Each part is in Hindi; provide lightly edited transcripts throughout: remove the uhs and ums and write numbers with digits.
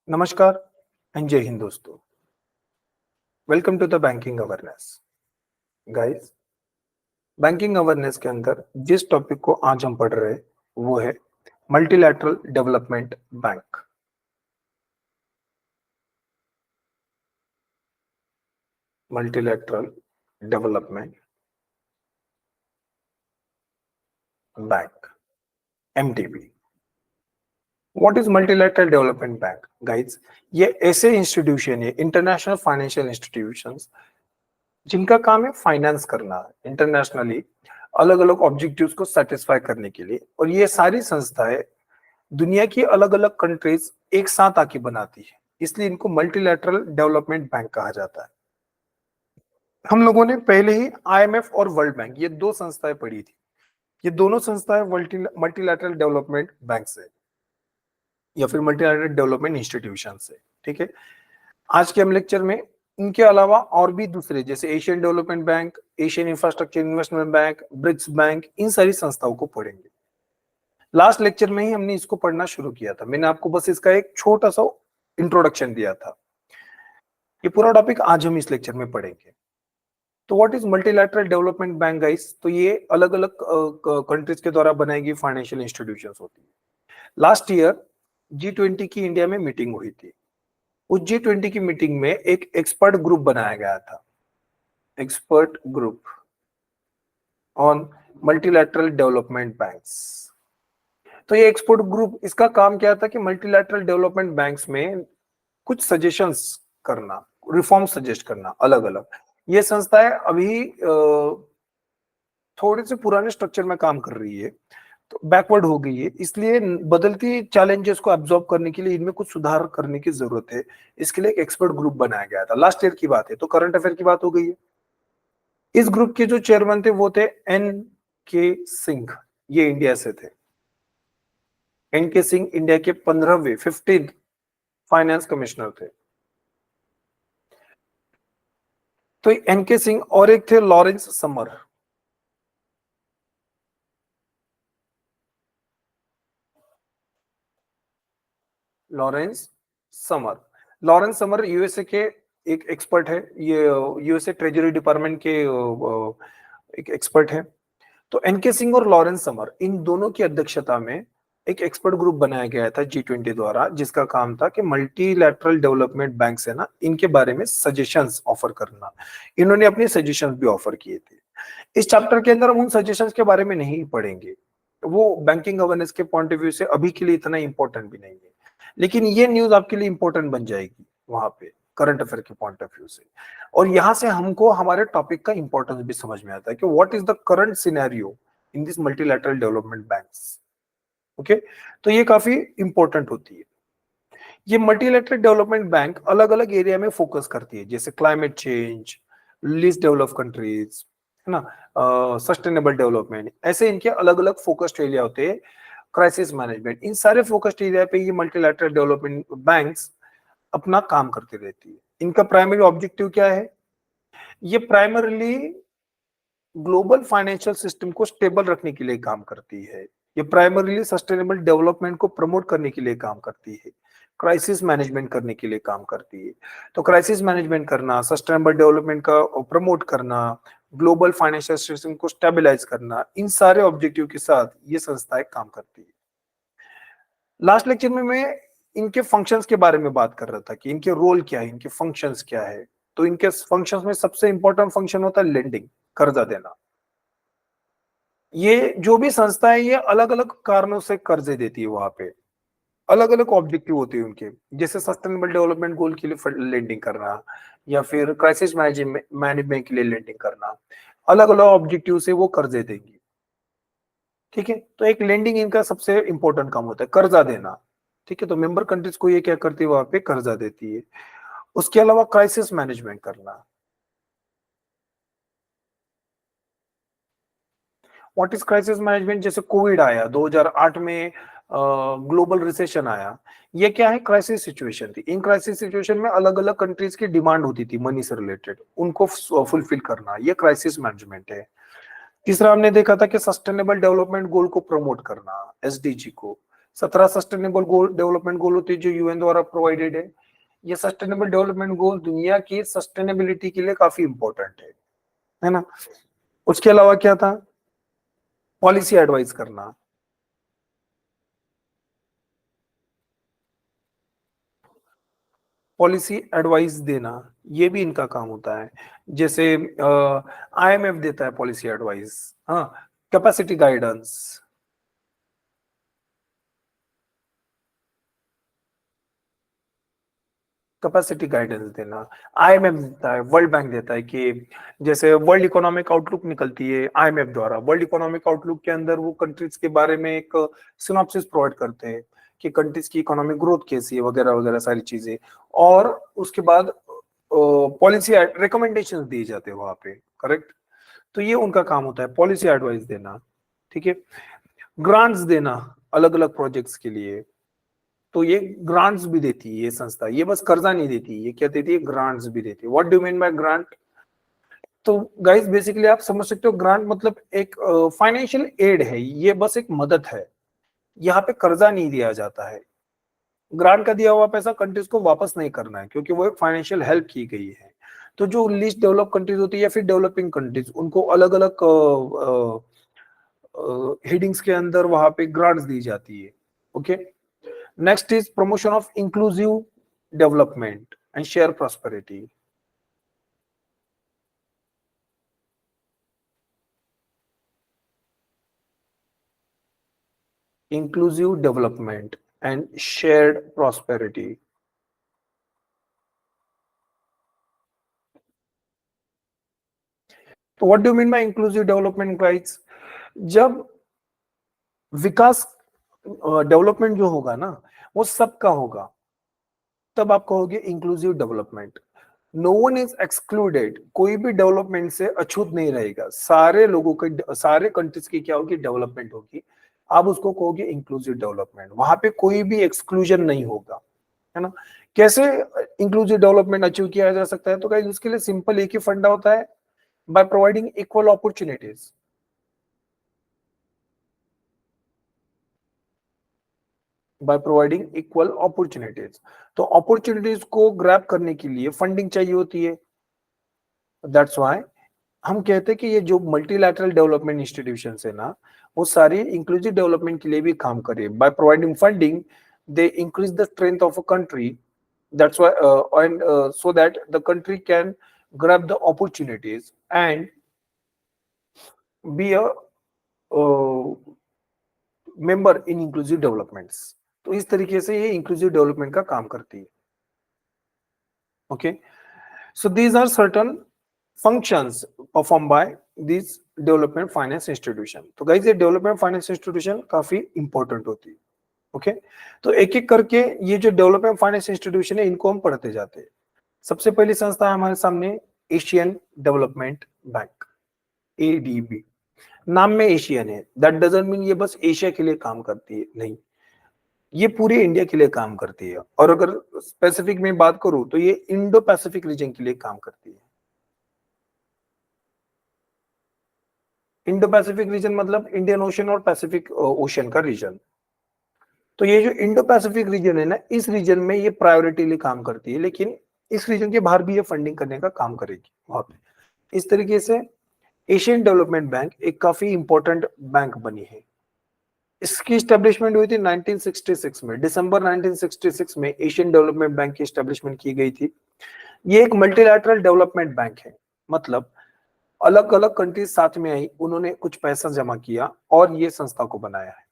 नमस्कार एंड जय हिंद दोस्तों। Welcome to the banking awareness. Guys, banking awareness के अंदर जिस टॉपिक को आज हम पढ़ रहे हैं वो है multilateral development bank. Multilateral development bank, IMDb. What is multilateral development bank? Guys, ये ऐसे इंस्टीट्यूशन है, इंटरनेशनल फाइनेंशियल इंस्टीट्यूशंस, जिनका काम है फाइनेंस करना इंटरनेशनली अलग अलग ऑब्जेक्टिव्स को सेटिस्फाई करने के लिए। और ये सारी संस्थाएं दुनिया की अलग अलग कंट्रीज एक साथ आके बनाती है, इसलिए इनको मल्टीलैटरल डेवलपमेंट बैंक कहा जाता है। हम लोगों ने पहले ही आईएमएफ और वर्ल्ड बैंक, ये दो संस्थाएं पढ़ी थी। ये दोनों संस्थाएं मल्टीलैटरल डेवलपमेंट बैंक से या फिर मल्टीलैटरल डेवलपमेंट इंस्टीट्यूशन से। ठीक है, आज के हम लेक्चर में इनके अलावा और भी दूसरे जैसे Asian Development Bank, Asian infrastructure investment Bank, BRICS bank, इन सारी संस्थाओं को पढ़ेंगे। लास्ट लेक्चर में ही हमने इसको पढ़ना शुरू किया था, मैंने आपको बस इसका एक छोटा सा इंट्रोडक्शन दिया था। ये पूरा टॉपिक आज हम इस लेक्चर में पढ़ेंगे। तो what is multilateral development bank guys? तो ये अलग अलग कंट्रीज के द्वारा बनाई गई फाइनेंशियल इंस्टीट्यूशंस होती है। लास्ट ईयर G20 की इंडिया में मीटिंग हुई थी। उस G20 की मीटिंग में एक एक्सपर्ट ग्रुप बनाया गया था, expert group on multilateral development banks. तो ये एक्सपर्ट ग्रुप, इसका काम क्या था कि मल्टीलैटरल डेवलपमेंट बैंक्स में कुछ सजेशंस करना, रिफॉर्म सजेस्ट करना अलग अलग। ये संस्थाएं अभी थोड़े से पुराने स्ट्रक्चर में काम कर रही है, तो बैकवर्ड हो गई है, इसलिए बदलती चैलेंजेस को एब्जॉर्ब करने के लिए इनमें कुछ सुधार करने की जरूरत है। इसके लिए एक एक्सपर्ट ग्रुप बनाया गया था। लास्ट ईयर की बात है, तो करंट अफेयर की बात हो गई है। इस ग्रुप के जो चेयरमैन थे वो थे N.K. सिंह, ये इंडिया से थे। N.K. सिंह इंडिया के 15th फाइनेंस कमिश्नर थे। तो N.K. सिंह और एक थे Lawrence summer. Lawrence summer, Lawrence summer USA के एक एक्सपर्ट है। ये यूएसए ट्रेजरी डिपार्टमेंट के एक एक्सपर्ट है। तो N.K. सिंह और लॉरेंस समर, इन दोनों की अध्यक्षता में एक एक्सपर्ट ग्रुप बनाया गया था G20 द्वारा, जिसका काम था कि मल्टीलैटरल डेवलपमेंट बैंक से ना इनके बारे में सजेशंस ऑफर करना। इन्होंने अपने सजेशंस भी ऑफर किए थे। इस चैप्टर के अंदर हम उन सजेशंस के बारे में नहीं पढ़ेंगे, वो बैंकिंग अवेयरनेस के पॉइंट ऑफ व्यू से अभी के लिए इतना इंपॉर्टेंट भी नहीं है, लेकिन ये न्यूज आपके लिए इंपॉर्टेंट बन जाएगी वहां पे करंट अफेयर के पॉइंट ऑफ व्यू से। और यहां से हमको हमारे टॉपिक का इंपॉर्टेंस भी समझ में आता है कि what is the current scenario in this multilateral development banks. Okay, तो ये काफी इंपॉर्टेंट होती है। ये मल्टीलैटरल डेवलपमेंट बैंक अलग अलग एरिया में फोकस करती है, जैसे climate change, least develop countries, है ना, सस्टेनेबल डेवलपमेंट, ऐसे इनके अलग अलग फोकस्ड एरिया होते हैं। क्राइसिस मैनेजमेंट, इन सारे फोकस्ड एरिया पे ये मल्टीलैटरल डेवलपमेंट बैंक्स अपना काम करती रहती है। इनका प्राइमरी ऑब्जेक्टिव क्या है? ये प्राइमरीली ग्लोबल फाइनेंशियल सिस्टम को स्टेबल रखने के लिए काम करती है। ये प्राइमरीली सस्टेनेबल डेवलपमेंट को प्रमोट करने के लिए काम करती है, क्राइसिस मैनेजमेंट करने के लिए काम करती है। तो क्राइसिस मैनेजमेंट करना, सस्टेनेबल डेवलपमेंट का प्रमोट करना, ग्लोबल फाइनेंशियल सिस्टम को स्टेबलाइज करना, इन सारे ऑब्जेक्टिव के साथ ये संस्थाएं काम करती है। लास्ट लेक्चर में मैं इनके फंक्शंस के बारे में बात कर रहा था कि इनके रोल क्या है, इनके फंक्शंस क्या है। तो इनके फंक्शंस में सबसे इंपॉर्टेंट फंक्शन होता है लेंडिंग, कर्जा देना। ये जो भी संस्था है ये अलग अलग कारणों से कर्जे देती है, वहां पे अलग अलग ऑब्जेक्टिव होते हैं उनके, जैसे सस्टेनेबल डेवलपमेंट गोल के लिए लेंडिंग करना या फिर क्राइसिस मैनेजमेंट के लिए लेंडिंग करना, अलग अलग ऑब्जेक्टिव से वो कर्जे देंगी। ठीक है, तो एक लेंडिंग इनका सबसे इंपॉर्टेंट काम होता है, कर्जा देना। ठीक है, तो मेंबर कंट्रीज को ये क्या करती है, वहां पे कर्जा देती है। उसके अलावा क्राइसिस मैनेजमेंट करना। What is crisis management? जैसे कोविड आया 2008 में, ग्लोबल रिसेशन आया, ये क्या है, क्राइसिस सिचुएशन थी। इन क्राइसिस सिचुएशन में अलग अलग कंट्रीज की डिमांड होती थी मनी से रिलेटेड, उनको फुलफिल करना, ये क्राइसिस मैनेजमेंट है। तीसरा हमने देखा था कि सस्टेनेबल डेवलपमेंट गोल को प्रमोट करना, एसडीजी को, 17 सस्टेनेबल गोल, डेवलपमेंट गोल होते हैं जो यूएन द्वारा प्रोवाइडेड है। ये सस्टेनेबल डेवलपमेंट गोल दुनिया की सस्टेनेबिलिटी के लिए काफी इंपॉर्टेंट है ना। उसके अलावा क्या था, पॉलिसी एडवाइस करना, पॉलिसी एडवाइस देना, ये भी इनका काम होता है। जैसे आईएमएफ देता है पॉलिसी एडवाइस, हाँ, कैपेसिटी गाइडेंस, कैपेसिटी गाइडेंस देना, आईएमएफ देता है, वर्ल्ड बैंक देता है कि जैसे वर्ल्ड इकोनॉमिक आउटलुक निकलती है आईएमएफ द्वारा, वर्ल्ड इकोनॉमिक आउटलुक के अंदर वो कंट्रीज के बारे में एक सिनॉप्सिस प्रोवाइड करते हैं कि कंट्रीज की इकोनॉमिक ग्रोथ कैसी है वगैरह वगैरह सारी चीजें, और उसके बाद पॉलिसी रिकमेंडेशंस दिए जाते हैं वहां पे, करेक्ट। तो ये उनका काम होता है, पॉलिसी एडवाइस देना, ठीक है। ग्रांट्स देना अलग अलग प्रोजेक्ट्स के लिए, तो ये ग्रांट्स भी देती है ये संस्था, ये बस कर्जा नहीं देती, ये क्या देती है, ग्रांट्स भी देती है। What do mean bye grant? तो गाइस बेसिकली आप समझ सकते हो ग्रांट मतलब एक फाइनेंशियल एड है, ये बस एक मदद है, यहाँ पे कर्जा नहीं दिया जाता है। ग्रांट का दिया हुआ पैसा कंट्रीज को वापस नहीं करना है क्योंकि वो एक फाइनेंशियल हेल्प की गई है। तो जो लीस्ट डेवलप कंट्रीज होती है या फिर डेवलपिंग कंट्रीज, उनको अलग अलग हेडिंग्स के अंदर वहां पे ग्रांट्स दी जाती है। Okay, next is promotion of inclusive development and share prosperity. Inclusive development and shared prosperity. तो what do mean by inclusive development guys? जब विकास डेवलपमेंट जो होगा ना वो सबका होगा, तब आप कहोगे inclusive development. No one is excluded, कोई भी डेवलपमेंट से अछूत नहीं रहेगा, सारे लोगों के, सारे कंट्रीज की क्या होगी, डेवलपमेंट होगी, आप उसको कहोगे इंक्लूसिव डेवलपमेंट, वहां पे कोई भी एक्सक्लूजन नहीं होगा, है ना। कैसे इंक्लूसिव डेवलपमेंट अचीव किया जा सकता है? तो गाइस उसके लिए सिंपल एक ही फंडा होता है, by providing equal opportunities, by providing equal opportunities. तो अपॉर्चुनिटीज को ग्रैब करने के लिए फंडिंग चाहिए होती है, दैट्स व्हाई हम कहते हैं कि ये जो मल्टीलैटरल डेवलपमेंट इंस्टीट्यूशंस है ना, वो सारी इंक्लूसिव डेवलपमेंट के लिए भी काम करें। By providing funding they increase the strength of a country, that's why and so that the country can grab the opportunities and be a member in inclusive developments। तो इस तरीके से ये इंक्लूसिव डेवलपमेंट का काम करती है। Okay, so these are certain functions performed by these development finance institution। तो गाइस ये डेवलपमेंट फाइनेंस इंस्टीट्यूशन काफी इंपॉर्टेंट होती है। ओके, तो एक एक करके ये जो डेवलपमेंट फाइनेंस इंस्टीट्यूशन है इनको हम पढ़ते जाते हैं। सबसे पहली संस्था है हमारे सामने एशियन डेवलपमेंट बैंक, एडीबी। नाम में एशियन है, दैट डजंट मीन ये बस एशिया के लिए काम करती है, नहीं, ये पूरे इंडिया के लिए काम करती है। और अगर स्पेसिफिक में बात करूं तो ये इंडो पैसिफिक रीजन के लिए काम करती है। इंडो पैसिफिक रीजन मतलब इंडियन ओशन और पैसिफिक ओशन का रीजन। तो ये जो इंडो पैसिफिक रीजन है ना, इस रीजन में ये प्रायोरिटीली काम करती है, लेकिन इस रीजन के बाहर भी ये फंडिंग करने का काम करेगी वहां पे। इस तरीके से एशियन डेवलपमेंट बैंक एक काफी इंपॉर्टेंट बैंक बनी है। इसकी स्टैब्लिशमेंट हुई थी 1966 में, दिसंबर 1966 में एशियन डेवलपमेंट बैंक की स्टैब्लिशमेंट की गई थी। ये एक मल्टीलैटरल डेवलपमेंट बैंक है, मतलब अलग अलग कंट्रीज साथ में आई, उन्होंने कुछ पैसा जमा किया और ये संस्था को बनाया है।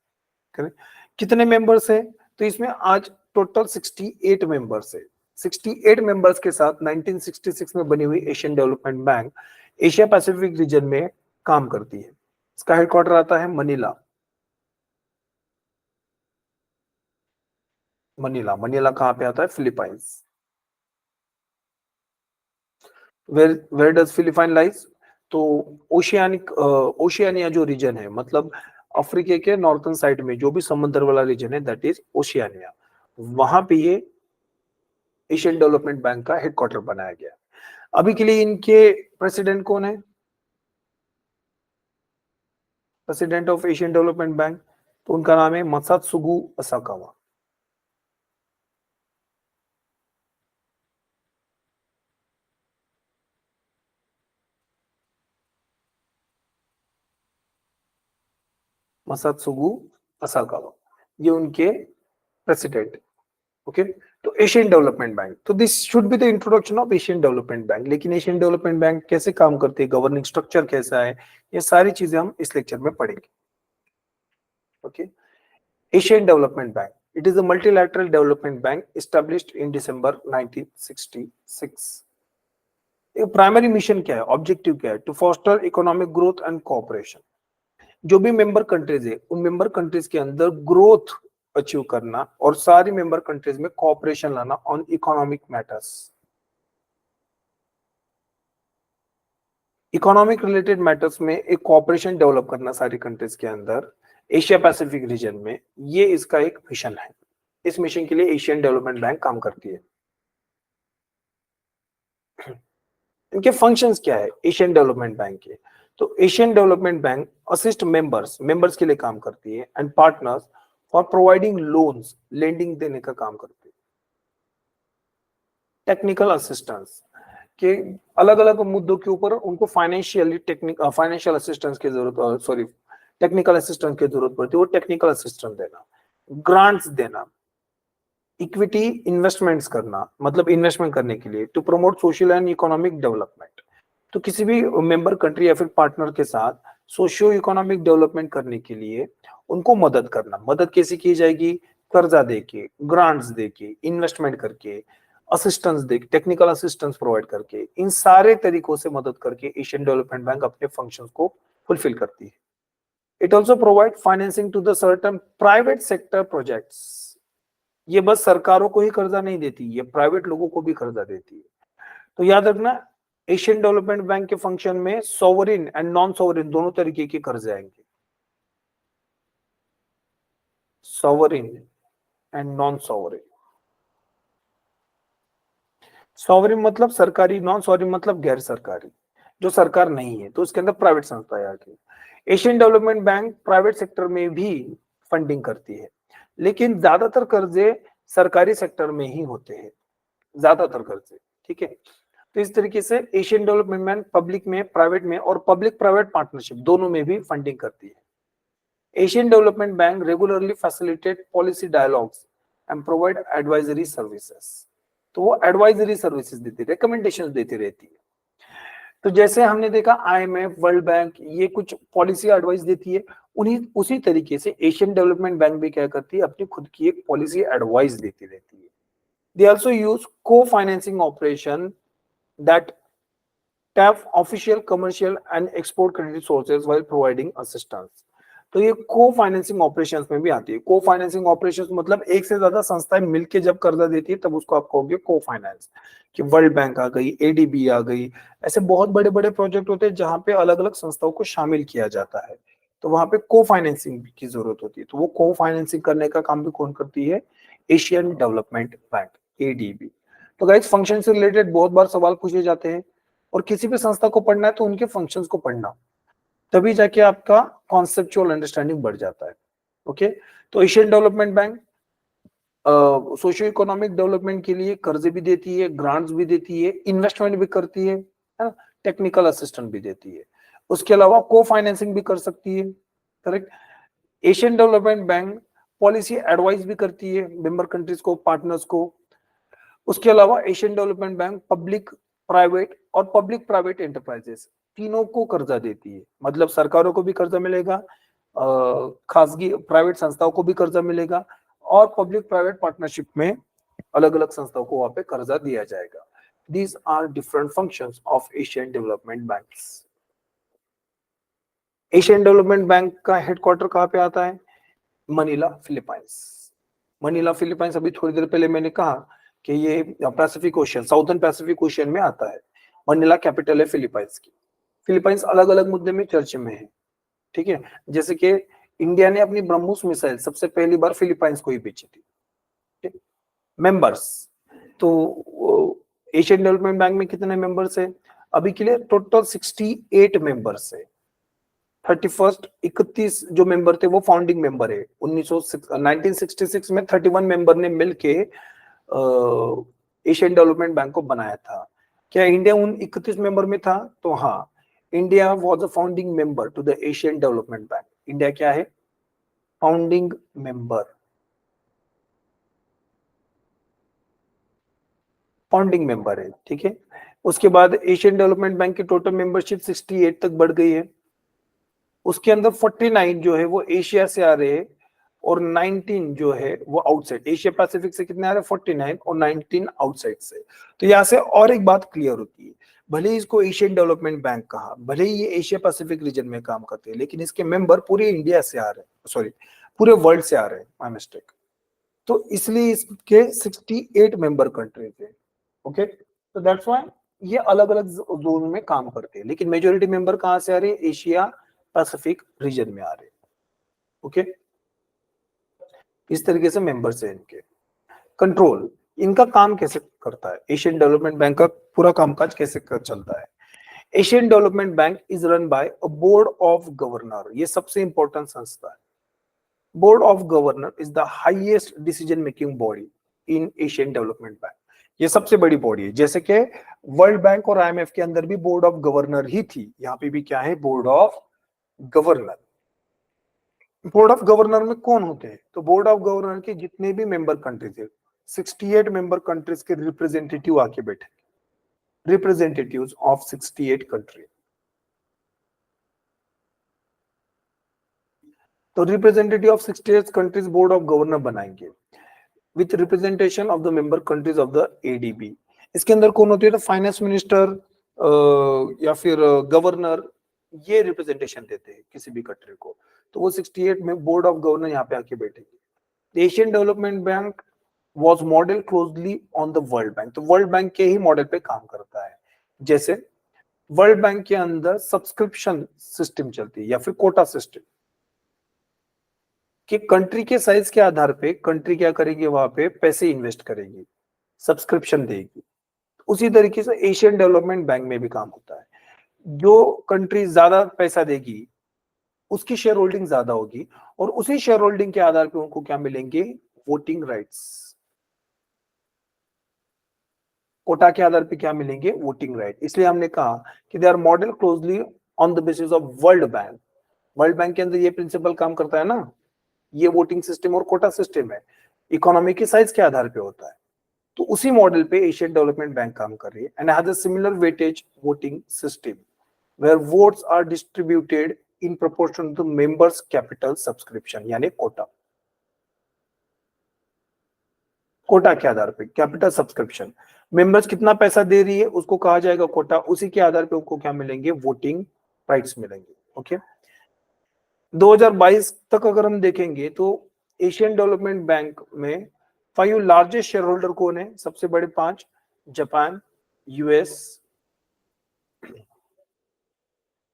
करेक्ट? कितने मेंबर्स है? तो इसमें आज टोटल 68 मेंबर्स है। 68 मेंबर्स के साथ 1966 में बनी हुई Asian Development bank Asia Pacific region में काम करती है। इसका हेडक्वार्टर आता है मनीला। मनीला, मनीला कहाँ पे आता है? Philippines. Where does Philippine lies? तो ओशियानिक, ओशियानिया जो रीजन है, मतलब अफ्रीका के नॉर्थन साइड में जो भी समुद्र वाला रीजन है, दैट इज ओशियानिया। वहां पे ये एशियन डेवलपमेंट बैंक का हेडक्वार्टर बनाया गया। अभी के लिए इनके प्रेसिडेंट कौन है? President of Asian Development bank तो उनका नाम है मसात्सुगु असाकावा। मसात्सुगु असाकावा, ये उनके प्रेसिडेंट। ओके, तो एशियन डेवलपमेंट बैंक, तो this should be the introduction of Asian Development Bank. लेकिन एशियन डेवलपमेंट बैंक कैसे काम करते हैं, गवर्निंग स्ट्रक्चर कैसा है, ये सारी चीजें हम इस लेक्चर में पढ़ेंगे। Okay, Asian Development bank, it is a multilateral development bank established in December 1966। Primary mission क्या है, ऑब्जेक्टिव क्या है, to foster economic growth and cooperation. जो भी मेंबर कंट्रीज है उन मेंबर कंट्रीज के अंदर ग्रोथ अचीव करना और सारी मेंबर कंट्रीज में कोऑपरेशन लाना on economic matters. Economic related matters में एक कोऑपरेशन डेवलप करना सारी कंट्रीज के अंदर एशिया पैसिफिक रीजन में, ये इसका एक मिशन है। इस मिशन के लिए एशियन डेवलपमेंट बैंक काम करती है। इनके फंक्शंस क्या है एशियन डेवलपमेंट बैंक के, तो Asian Development bank assist members के लिए काम करती है and partners for providing loans, lending देने का काम करती है। टेक्निकल असिस्टेंस के अलग अलग मुद्दों के ऊपर उनको फाइनेंशियल असिस्टेंस की जरूरत, सॉरी टेक्निकल असिस्टेंस की जरूरत पड़ती है, वो टेक्निकल असिस्टेंस देना, ग्रांट्स देना, इक्विटी इन्वेस्टमेंट्स करना, मतलब इन्वेस्टमेंट करने के लिए, to promote social and economic development. तो किसी भी मेंबर कंट्री या फिर पार्टनर के साथ सोशियो इकोनॉमिक डेवलपमेंट करने के लिए उनको मदद करना। मदद कैसे की जाएगी, कर्जा देके, ग्रांट्स देके, इन्वेस्टमेंट करके, असिस्टेंस दे, टेक्निकल असिस्टेंस प्रोवाइड करके, इन सारे तरीकों से मदद करके एशियन डेवलपमेंट बैंक अपने फंक्शंस को फुलफिल करती है। It also provide financing to the certain private sector projects. ये बस सरकारों को ही कर्जा नहीं देती, ये प्राइवेट लोगों को भी कर्जा देती है। तो याद रखना एशियन डेवलपमेंट बैंक के फंक्शन में सॉवरिन एंड नॉन सॉवरिन दोनों तरीके के कर्जे आएंगे। Sovereign and non sovereign, sovereign मतलब सरकारी, नॉन सॉवरिन मतलब गैर सरकारी, जो सरकार नहीं है, तो उसके अंदर प्राइवेट संस्थाएं आ गई। Asian Development bank private sector में भी फंडिंग करती है, लेकिन ज्यादातर कर्जे सरकारी सेक्टर में ही होते हैं, ज्यादातर कर्जे। ठीक है, तो इस तरीके से एशियन डेवलपमेंट बैंक पब्लिक में, प्राइवेट में और पब्लिक प्राइवेट पार्टनरशिप दोनों में भी फंडिंग करती है। Asian Development bank regularly facilitate policy dialogues and provide advisory services. तो वो एडवाइजरी सर्विसेज देती, रिकमेंडेशंस देती रहती है। तो जैसे हमने देखा आईएमएफ, वर्ल्ड बैंक ये कुछ पॉलिसी एडवाइस देती है, उन्हीं उसी तरीके से एशियन डेवलपमेंट बैंक भी क्या करती है, अपनी खुद की एक पॉलिसी एडवाइस देती रहती है। दे आल्सो यूज को financing operation that tap official commercial and export credit sources while providing assistance. तो ये को फाइनेंसिंग ऑपरेशंस में भी आती है। को फाइनेंसिंग ऑपरेशंस मतलब एक से ज्यादा संस्थाएं मिलकर जब कर्जा देती है तब उसको आप कहोगे को फाइनेंस। कि वर्ल्ड बैंक आ गई, एडीबी आ गई, ऐसे बहुत बड़े बड़े प्रोजेक्ट होते हैं जहां पे अलग अलग संस्थाओं को शामिल किया जाता है, तो वहां पे को फाइनेंसिंग की जरूरत होती है। तो वो को फाइनेंसिंग करने का काम भी कौन करती है, एशियन डेवलपमेंट बैंक, एडीबी। तो गाइस फंक्शन से रिलेटेड बहुत बार सवाल पूछे जाते हैं, और किसी भी संस्था को पढ़ना है तो उनके फंक्शंस को पढ़ना, तभी जाके आपका कॉन्सेप्चुअल अंडरस्टैंडिंग बढ़ जाता है। ओके, तो Asian Development bank socio economic development के लिए कर्जे भी देती है, ग्रांट्स भी देती है, इन्वेस्टमेंट भी करती है, टेक्निकल असिस्टेंट भी देती है। उसके अलावा को फाइनेंसिंग भी कर सकती है। Correct. Asian Development bank policy advice भी करती है मेंबर कंट्रीज को, पार्टनर्स को। उसके अलावा Asian Development bank public private और पब्लिक प्राइवेट एंटरप्राइजेस तीनों को कर्जा देती है, मतलब सरकारों को भी कर्जा मिलेगा, खासगी प्राइवेट संस्थाओं को भी कर्जा मिलेगा, और पब्लिक प्राइवेट पार्टनरशिप में अलग अलग संस्थाओं को वहां पे कर्जा दिया जाएगा। These are different functions of Asian Development Banks. Asian Development Bank का हेडक्वार्टर कहाँ पे आता है, मनीला, फिलीपाइंस। मनीला फिलीपाइंस, अभी थोड़ी देर पहले मैंने कहा कि ये Pacific ocean, southern Pacific ocean में आता है। मनीला कैपिटल है फिलीपाइंस की। फिलीपाइंस अलग अलग मुद्दे में चर्चा में है। ठीक है, जैसे कि इंडिया ने अपनी ब्रह्मोस मिसाइल सबसे पहली बार फिलीपाइंस को ही बेची थी। मेंबर्स, तो एशियन डेवलपमेंट बैंक में कितने मेंबर्स है, अभी के लिए टोटल 68 मेंबर्स है। 31 जो मेंबर थे वो फाउंडिंग मेंबर है। 1966 में 31 मेंबर ने मिलके एशियन डेवलपमेंट बैंक को बनाया था। क्या इंडिया उन 31 मेंबर में था? तो हाँ, India was a founding member to the Asian Development Bank. India क्या है? फाउंडिंग मेंबर, फाउंडिंग मेंबर है, ठीक है। उसके बाद एशियन डेवलपमेंट बैंक की टोटल मेंबरशिप 68 तक बढ़ गई है। उसके अंदर 49 जो है वो एशिया से आ रहे हैं और 19 जो है वो आउटसाइड। एशिया पैसिफिक से कितने आ रहे हैं? 49 और 19 आउटसाइड से। तो यहाँ से और एक बात क्लियर होती है, भले ही इसको एशियन डेवलपमेंट बैंक कहा, भले ही ये एशिया पैसिफिक रीजन में काम करते हैं, लेकिन इसके मेंबर पूरे इंडिया से आ रहे हैं, सॉरी पूरे वर्ल्ड से आ रहे हैं, माय मिस्टेक। तो इसलिए इसके 68 मेंबर कंट्री थे। ओके, तो दैट्स व्हाई ये अलग अलग जोन में काम करते हैं, लेकिन मेजोरिटी मेंबर कहां से आ रहे हैं? एशिया पैसिफिक रीजन में आ रहे हैं। ओके, इस तरीके से मेंबर्स है इनके। कंट्रोल, इनका काम कैसे करता है? एशियन डेवलपमेंट बैंक का पूरा कामकाज कैसे चलता है? Asian Development bank is run by a board of governor. ये सबसे इंपॉर्टेंट संस्था है। Board of governor is the highest decision making body in Asian Development bank. ये सबसे बड़ी बॉडी है। जैसे कि वर्ल्ड बैंक और आईएमएफ के अंदर भी बोर्ड ऑफ गवर्नर ही थी, यहाँ पे भी क्या है? Board of governor. Board of governor में कौन होते हैं? तो बोर्ड ऑफ गवर्नर के जितने भी मेंबर कंट्रीज है, 68 मेंबर कंट्रीज के रिप्रेजेंटेटिव आके बैठे, रिप्रेजेंटेटिव्स ऑफ 68 कंट्री। तो representative of 68 countries board of governor बनाएंगे with representation of the member countries of the ADB. इसके अंदर कौन होते हैं? तो फाइनेंस मिनिस्टर या फिर गवर्नर, ये रिप्रेजेंटेशन देते हैं किसी भी कंट्री को। तो वो 68 में बोर्ड ऑफ गवर्नर यहाँ पे आके बैठेंगे। Asian Development bank was model closely on the world bank. तो वर्ल्ड बैंक के ही मॉडल पे काम करता है। जैसे वर्ल्ड बैंक के अंदर सब्सक्रिप्शन सिस्टम चलती है या फिर कोटा सिस्टम, कि कंट्री के साइज के आधार पे कंट्री क्या करेगी? वहां पे पैसे इन्वेस्ट करेगी, सब्सक्रिप्शन देगी। उसी तरीके से एशियन डेवलपमेंट बैंक में भी काम होता है। जो कंट्री ज्यादा पैसा देगी उसकी शेयर होल्डिंग ज्यादा होगी, और उसी शेयर होल्डिंग के आधार पे उनको क्या मिलेंगे? Voting rights. कोटा के आधार पे क्या मिलेंगे? Voting right. इसलिए हमने कहा कि they are model closely on the basis of World Bank. World Bank के अंदर ये प्रिंसिपल काम करता है ना, ये वोटिंग सिस्टम और कोटा सिस्टम है, इकोनॉमी के साइज के आधार पे होता है। तो उसी मॉडल पे एशियन डेवलपमेंट बैंक काम कर रही है and has a similar weightage voting system where votes are distributed in proportion to members capital subscription, यानी कोटा। कोटा के आधार पे कैपिटल सब्सक्रिप्शन, मेंबर्स कितना पैसा दे रही है उसको कहा जाएगा कोटा। उसी के आधार पे उनको क्या मिलेंगे? वोटिंग राइट्स मिलेंगे। ओके, 2022 तक अगर हम देखेंगे तो एशियन डेवलपमेंट बैंक में 5 लार्जेस्ट शेयर होल्डर कौन है? सबसे बड़े 5, Japan, US,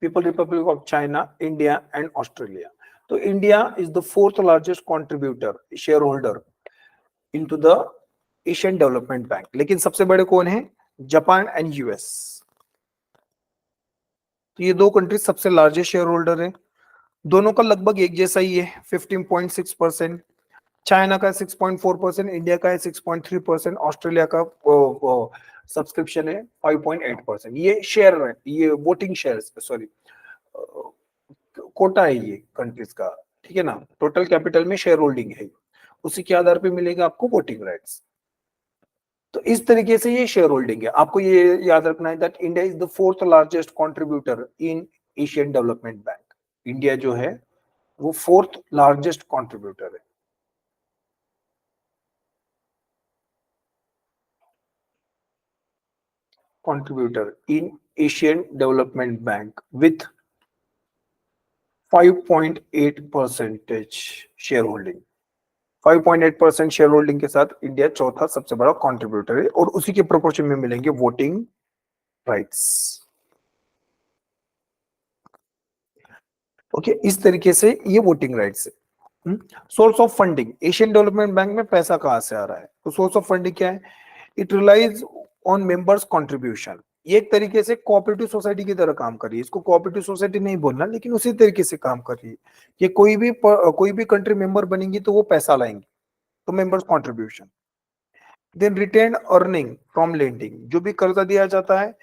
people republic of China, India and Australia. तो India is the 4th largest contributor, shareholder into the Asian Development Bank. लेकिन सबसे बड़े कौन है? Japan and US. तो ये दो कंट्री सबसे लार्जेस्ट शेयर होल्डर है। दोनों का लगभग एक जैसा ही है, 15.6%। चाइना का 6.4%, इंडिया का है 6.3%, ऑस्ट्रेलिया का सब्सक्रिप्शन है 5.8%। ये शेयर है, ये वोटिंग शेयर, सॉरी कोटा है ये कंट्रीज का, ठीक है ना। टोटल कैपिटल में शेयर होल्डिंग है, उसी के आधार पे मिलेगा आपको वोटिंग राइट्स। तो इस तरीके से ये शेयर होल्डिंग है। आपको ये याद रखना है that India is the 4th largest contributor in Asian Development Bank. India जो है वो 4th लार्जेस्ट कंट्रीब्यूटर है। Contributor in Asian Development Bank with 5.8% share holding. 5.8% share holding के साथ इंडिया चौथा सबसे बड़ा कंट्रीब्यूटर है, और उसी के प्रोपोर्शन में मिलेंगे वोटिंग राइट्स। ओके, इस तरीके से ये वोटिंग राइट्स है। Source of funding, Asian Development bank में पैसा कहां से आ रहा है? तो सोर्स ऑफ फंडिंग क्या है? It relies on members contribution. ये एक तरीके से कोऑपरेटिव सोसाइटी की तरह काम कर रही है, इसको कोऑपरेटिव सोसाइटी नहीं बोलना, लेकिन उसी तरीके से काम कर रही है कि कोई भी कंट्री मेंबर बनेंगी तो वो पैसा लाएंगी, तो members contribution. Then retain earning from lending, जो भी कर्जा दिया जाता है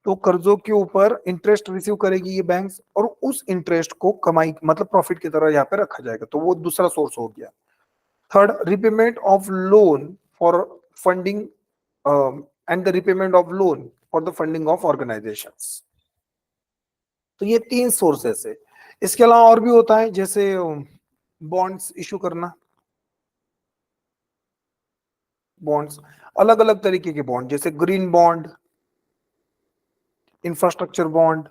तो कर्जों के ऊपर इंटरेस्ट रिसीव करेगी ये बैंक्स, और उस इंटरेस्ट को कमाई मतलब प्रॉफिट की तरह यहाँ पे रखा जाएगा, तो वो दूसरा सोर्स हो गया। Third, repayment of loan for funding and the repayment of loan for the funding of organisations. तो ये तीन सोर्सेस है। इसके अलावा और भी होता है, जैसे बॉन्ड्स इशू करना, बॉन्ड्स अलग अलग तरीके के बॉन्ड, जैसे ग्रीन बॉन्ड, इंफ्रास्ट्रक्चर बॉन्ड,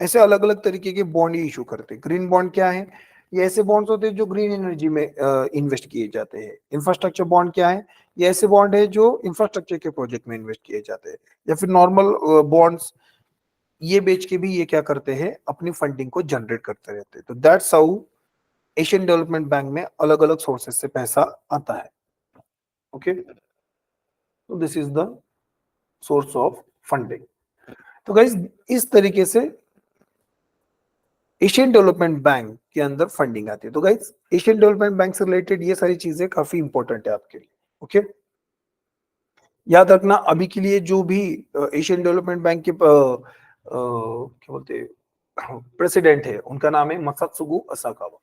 ऐसे अलग अलग तरीके के बॉन्ड ही इशू करते हैं। ग्रीन बॉन्ड क्या है? ये ऐसे बॉन्ड्स होते हैं जो ग्रीन एनर्जी में इन्वेस्ट किए जाते हैं। इंफ्रास्ट्रक्चर बॉन्ड क्या है? ये ऐसे बॉन्ड है जो इंफ्रास्ट्रक्चर के प्रोजेक्ट में इन्वेस्ट किए जाते हैं। या फिर नॉर्मल बॉन्ड्स, ये बेच के भी ये क्या करते हैं, अपनी फंडिंग को जनरेट करते रहते हैं। तो that's how Asian Development bank में अलग अलग सोर्सेस से पैसा आता है। ओके, तो this is the source of funding. तो गाइस, इस तरीके से एशियन डेवलपमेंट बैंक के अंदर फंडिंग आती है। तो गाइस, एशियन डेवलपमेंट बैंक से रिलेटेड ये सारी चीजें काफी इंपॉर्टेंट है आपके लिए। ओके, याद रखना, अभी के लिए जो भी एशियन डेवलपमेंट बैंक के क्या बोलते प्रेसिडेंट है, उनका नाम है मसात्सुगु असाकावा।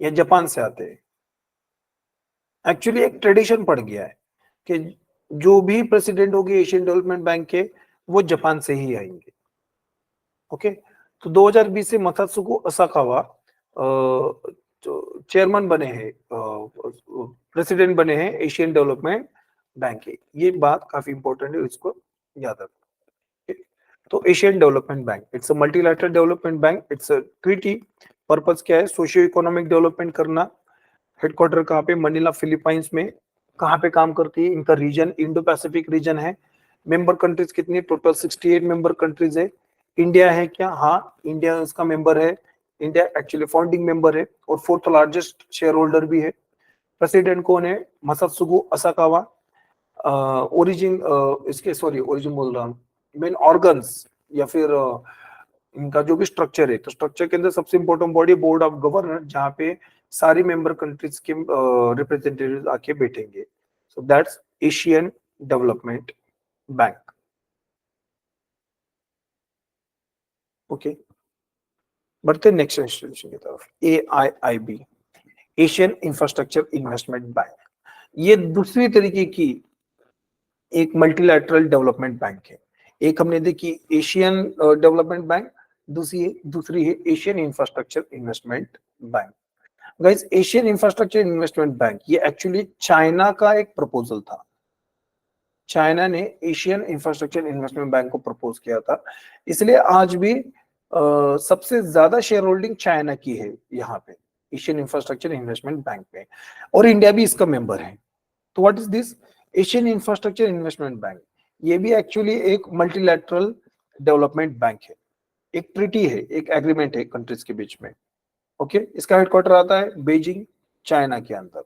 ये जापान से आते हैं। एक्चुअली एक ट्रेडिशन पड़ गया है कि जो भी प्रेसिडेंट होंगे एशियन डेवलपमेंट बैंक के, वो जापान से ही आएंगे। ओके, तो 2020 से मसात्सुको असाकावा जो चेयरमैन बने हैं, प्रेसिडेंट बने हैं एशियन डेवलपमेंट बैंक के। ये बात काफी इंपॉर्टेंट है, इसको याद रखना। तो Asian Development bank, it's a multilateral development bank, it's a treaty. Purpose क्या है? सोशियो इकोनॉमिक डेवलपमेंट करना। हेडक्वार्टर कहाँ पे? मनीला, फिलीपाइंस में। कहाँ पे काम करती है? इनका रीजन इंडो पैसिफिक रीजन है। मेंबर कंट्रीज कितनी? टोटल 68 मेंबर कंट्रीज है। इंडिया है क्या? हाँ, इंडिया इसका मेंबर है। इंडिया एक्चुअली फाउंडिंग मेंबर है और फोर्थ लार्जेस्ट शेयर होल्डर भी है। प्रेसिडेंट कौन है? मसात्सुगु असाकावा। ओरिजिन इसके, सॉरी ओरिजिन बोल रहा हूँ, मेन ऑर्गन्स या फिर इनका जो भी स्ट्रक्चर है, तो स्ट्रक्चर के अंदर सबसे important body board of governor, जहाँ पे सारी मेंबर कंट्रीज के रिप्रेजेंटेटिव आके बैठेंगे। So that's Asian Development bank. Okay, बढ़ते नेक्स्ट इंस्टीट्यूशन की तरफ, AIIB, Asian infrastructure investment bank. ये दूसरी तरीके की एक मल्टीलैटरल डेवलपमेंट बैंक है। एक हमने देखी एशियन डेवलपमेंट बैंक, दूसरी है Asian infrastructure investment bank. Guys, Asian infrastructure investment bank ये एक्चुअली चाइना का एक प्रपोजल था। चाइना ने एशियन इंफ्रास्ट्रक्चर इन्वेस्टमेंट बैंक को प्रपोज किया था, इसलिए आज भी सबसे ज्यादा शेयर होल्डिंग चाइना की है यहाँ पे, एशियन इंफ्रास्ट्रक्चर इन्वेस्टमेंट बैंक में, और इंडिया भी इसका मेंबर है। तो what is this? Asian infrastructure investment bank, ये भी एक्चुअली एक मल्टीलैटरल डेवलपमेंट बैंक है। एक ट्रीटी है, एक एग्रीमेंट है कंट्रीज के बीच में। ओके, इसका हेडक्वार्टर आता है बीजिंग, चाइना के अंदर।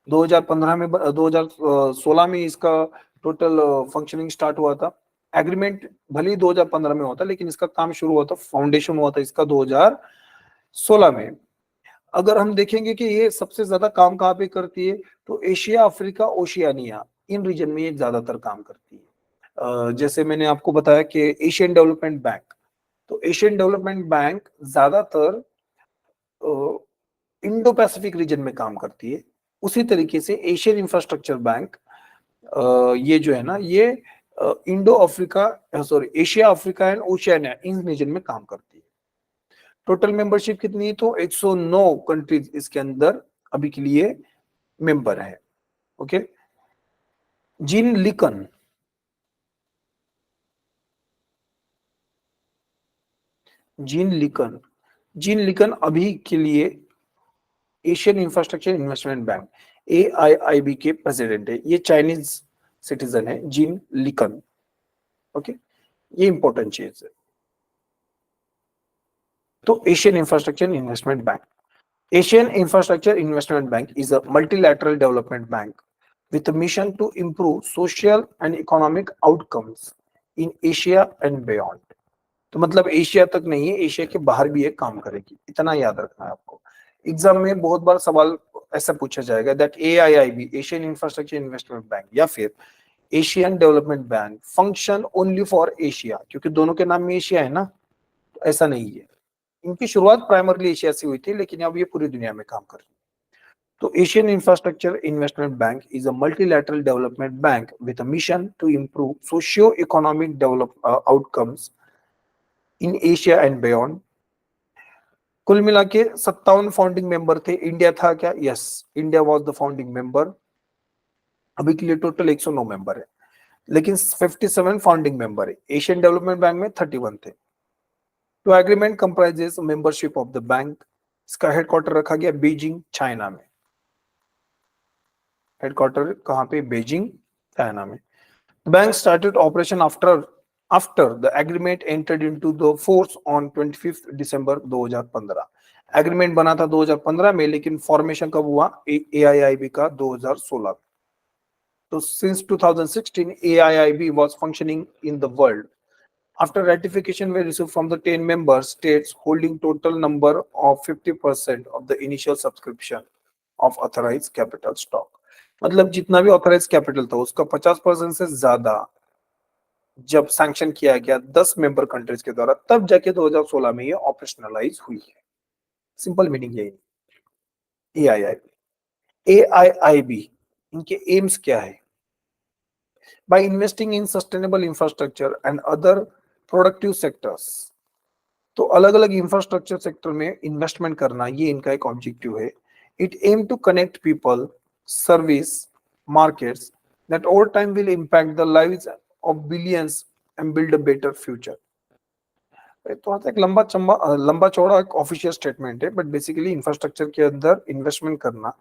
2015 में 2016 में इसका टोटल फंक्शनिंग स्टार्ट हुआ था। एग्रीमेंट भले ही 2015 में हुआ था, लेकिन इसका काम शुरू हुआ था, फाउंडेशन हुआ था इसका 2016 में। अगर हम देखेंगे कि ये सबसे ज्यादा काम कहाँ पे करती है, तो एशिया, अफ्रीका, ओशियानिया, इन रीजन में ये ज्यादातर काम करती है। जैसे मैंने आपको बताया कि एशियन डेवलपमेंट बैंक, तो एशियन डेवलपमेंट बैंक ज्यादातर इंडो पैसिफिक रीजन में काम करती है। उसी तरीके से एशियन इंफ्रास्ट्रक्चर बैंक ये जो है ना, ये Indo Africa, sorry Asia, Africa and Oceania, इन रीजन में काम करती है। टोटल मेंबरशिप कितनी है? तो 109 कंट्रीज इसके अंदर अभी के लिए मेंबर है। ओके, जीन लिकन, जीन लिकन, जीन लिकन अभी के लिए Asian infrastructure investment bank AIIB के प्रेसिडेंट है। ये चाइनीज सिटीजन है, जीन लिकन। ओके, ये इंपॉर्टेंट चीज है। तो Asian infrastructure investment bank. Asian Infrastructure Investment Bank is a multilateral development bank with a mission to improve social and economic outcomes in Asia and beyond. तो मतलब एशिया तक नहीं है, एशिया के बाहर भी ये काम करेगी, इतना याद रखना है आपको। एग्जाम में बहुत बार सवाल ऐसा पूछा जाएगा that AIIB, Asian infrastructure investment bank, या फिर Asian Development bank function only for Asia, क्योंकि दोनों के नाम में एशिया है ना, तो ऐसा नहीं है। इनकी शुरुआत प्राइमरली एशिया से हुई थी, लेकिन अब ये पूरी दुनिया में काम कर रही है। तो Asian infrastructure investment Bank is a multilateral development bank with a mission to improve socio economic develop outcomes in Asia and beyond. कुल मिला के 57 फाउंडिंग मेंबर थे। इंडिया था क्या? Yes, India was the founding member. अभी के लिए टोटल 109 मेंबर है, लेकिन 57 फाउंडिंग मेंबर है। एशियन डेवलपमेंट बैंक में 31 थे। तो agreement comprises membership of the bank. इसका हेडक्वार्टर रखा गया बीजिंग, चाइना में। हेडक्वार्टर कहाँ पे? बीजिंग, चाइना में। Bank started operation after the agreement entered into the force on 25 December 2015। Agreement बना था 2015 में, लेकिन फॉर्मेशन कब हुआ? एआईआईबी का 2016। तो since 2016 AIIB was functioning in the world. After ratification were received from the 10 member states holding total number of 50% of the initial subscription of authorized capital stock. मतलब जितना भी ऑथराइज कैपिटल था उसका 50% से ज्यादा जब सैंक्शन किया गया 10 मेंबर कंट्रीज के द्वारा, तब जाके 2016 में ये ऑपरेशनलाइज हुई है। सिंपल मीनिंग यही। AIIB इनके एम्स क्या है? by investing in sustainable infrastructure and other productive sectors। तो अलग अलग इंफ्रास्ट्रक्चर सेक्टर में इन्वेस्टमेंट करना, ये इनका एक ऑब्जेक्टिव है। It aim to connect people, service, markets that over time will impact the lives of billions and build a better future. तो आता एक लंबा चौड़ा एक ऑफिशियल स्टेटमेंट है, बट बेसिकली इंफ्रास्ट्रक्चर के अंदर इन्वेस्टमेंट करना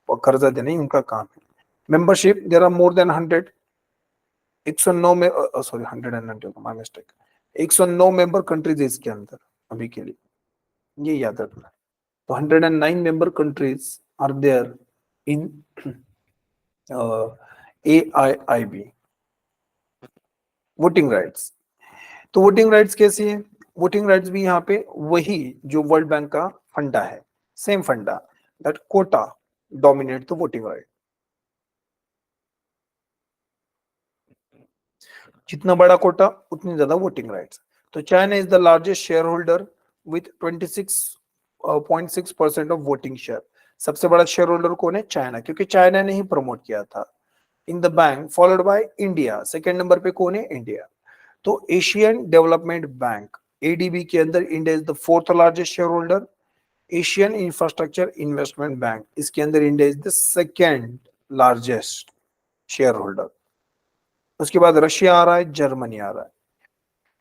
और कर्जा देना ही उनका काम है। Membership, there are more than 100, 109 में, sorry 190 my mistake, 109 member countries है इसके अंदर अभी के लिए, ये याद रखना है। तो 109 member countries are there in AIIB। Voting rights, तो वोटिंग राइट्स कैसी है? वोटिंग राइट्स भी यहाँ पे वही जो वर्ल्ड बैंक का फंडा है, same funda, that quota dominate the voting right. जितना बड़ा कोटा उतनी ज्यादा वोटिंग राइट्स। तो China is the largest share holder with 26.6% of voting share. सबसे बड़ा शेयर होल्डर कौन है? चाइना, क्योंकि चाइना ने ही प्रमोट किया था in the bank, followed by India. Second number पे कौन है? इंडिया। तो एशियन डेवलपमेंट बैंक ADB के अंदर India is the fourth largest share holder. Asian infrastructure investment bank, इसके अंदर India is the second largest share holder. उसके बाद रशिया आ रहा है, जर्मनी आ रहा है।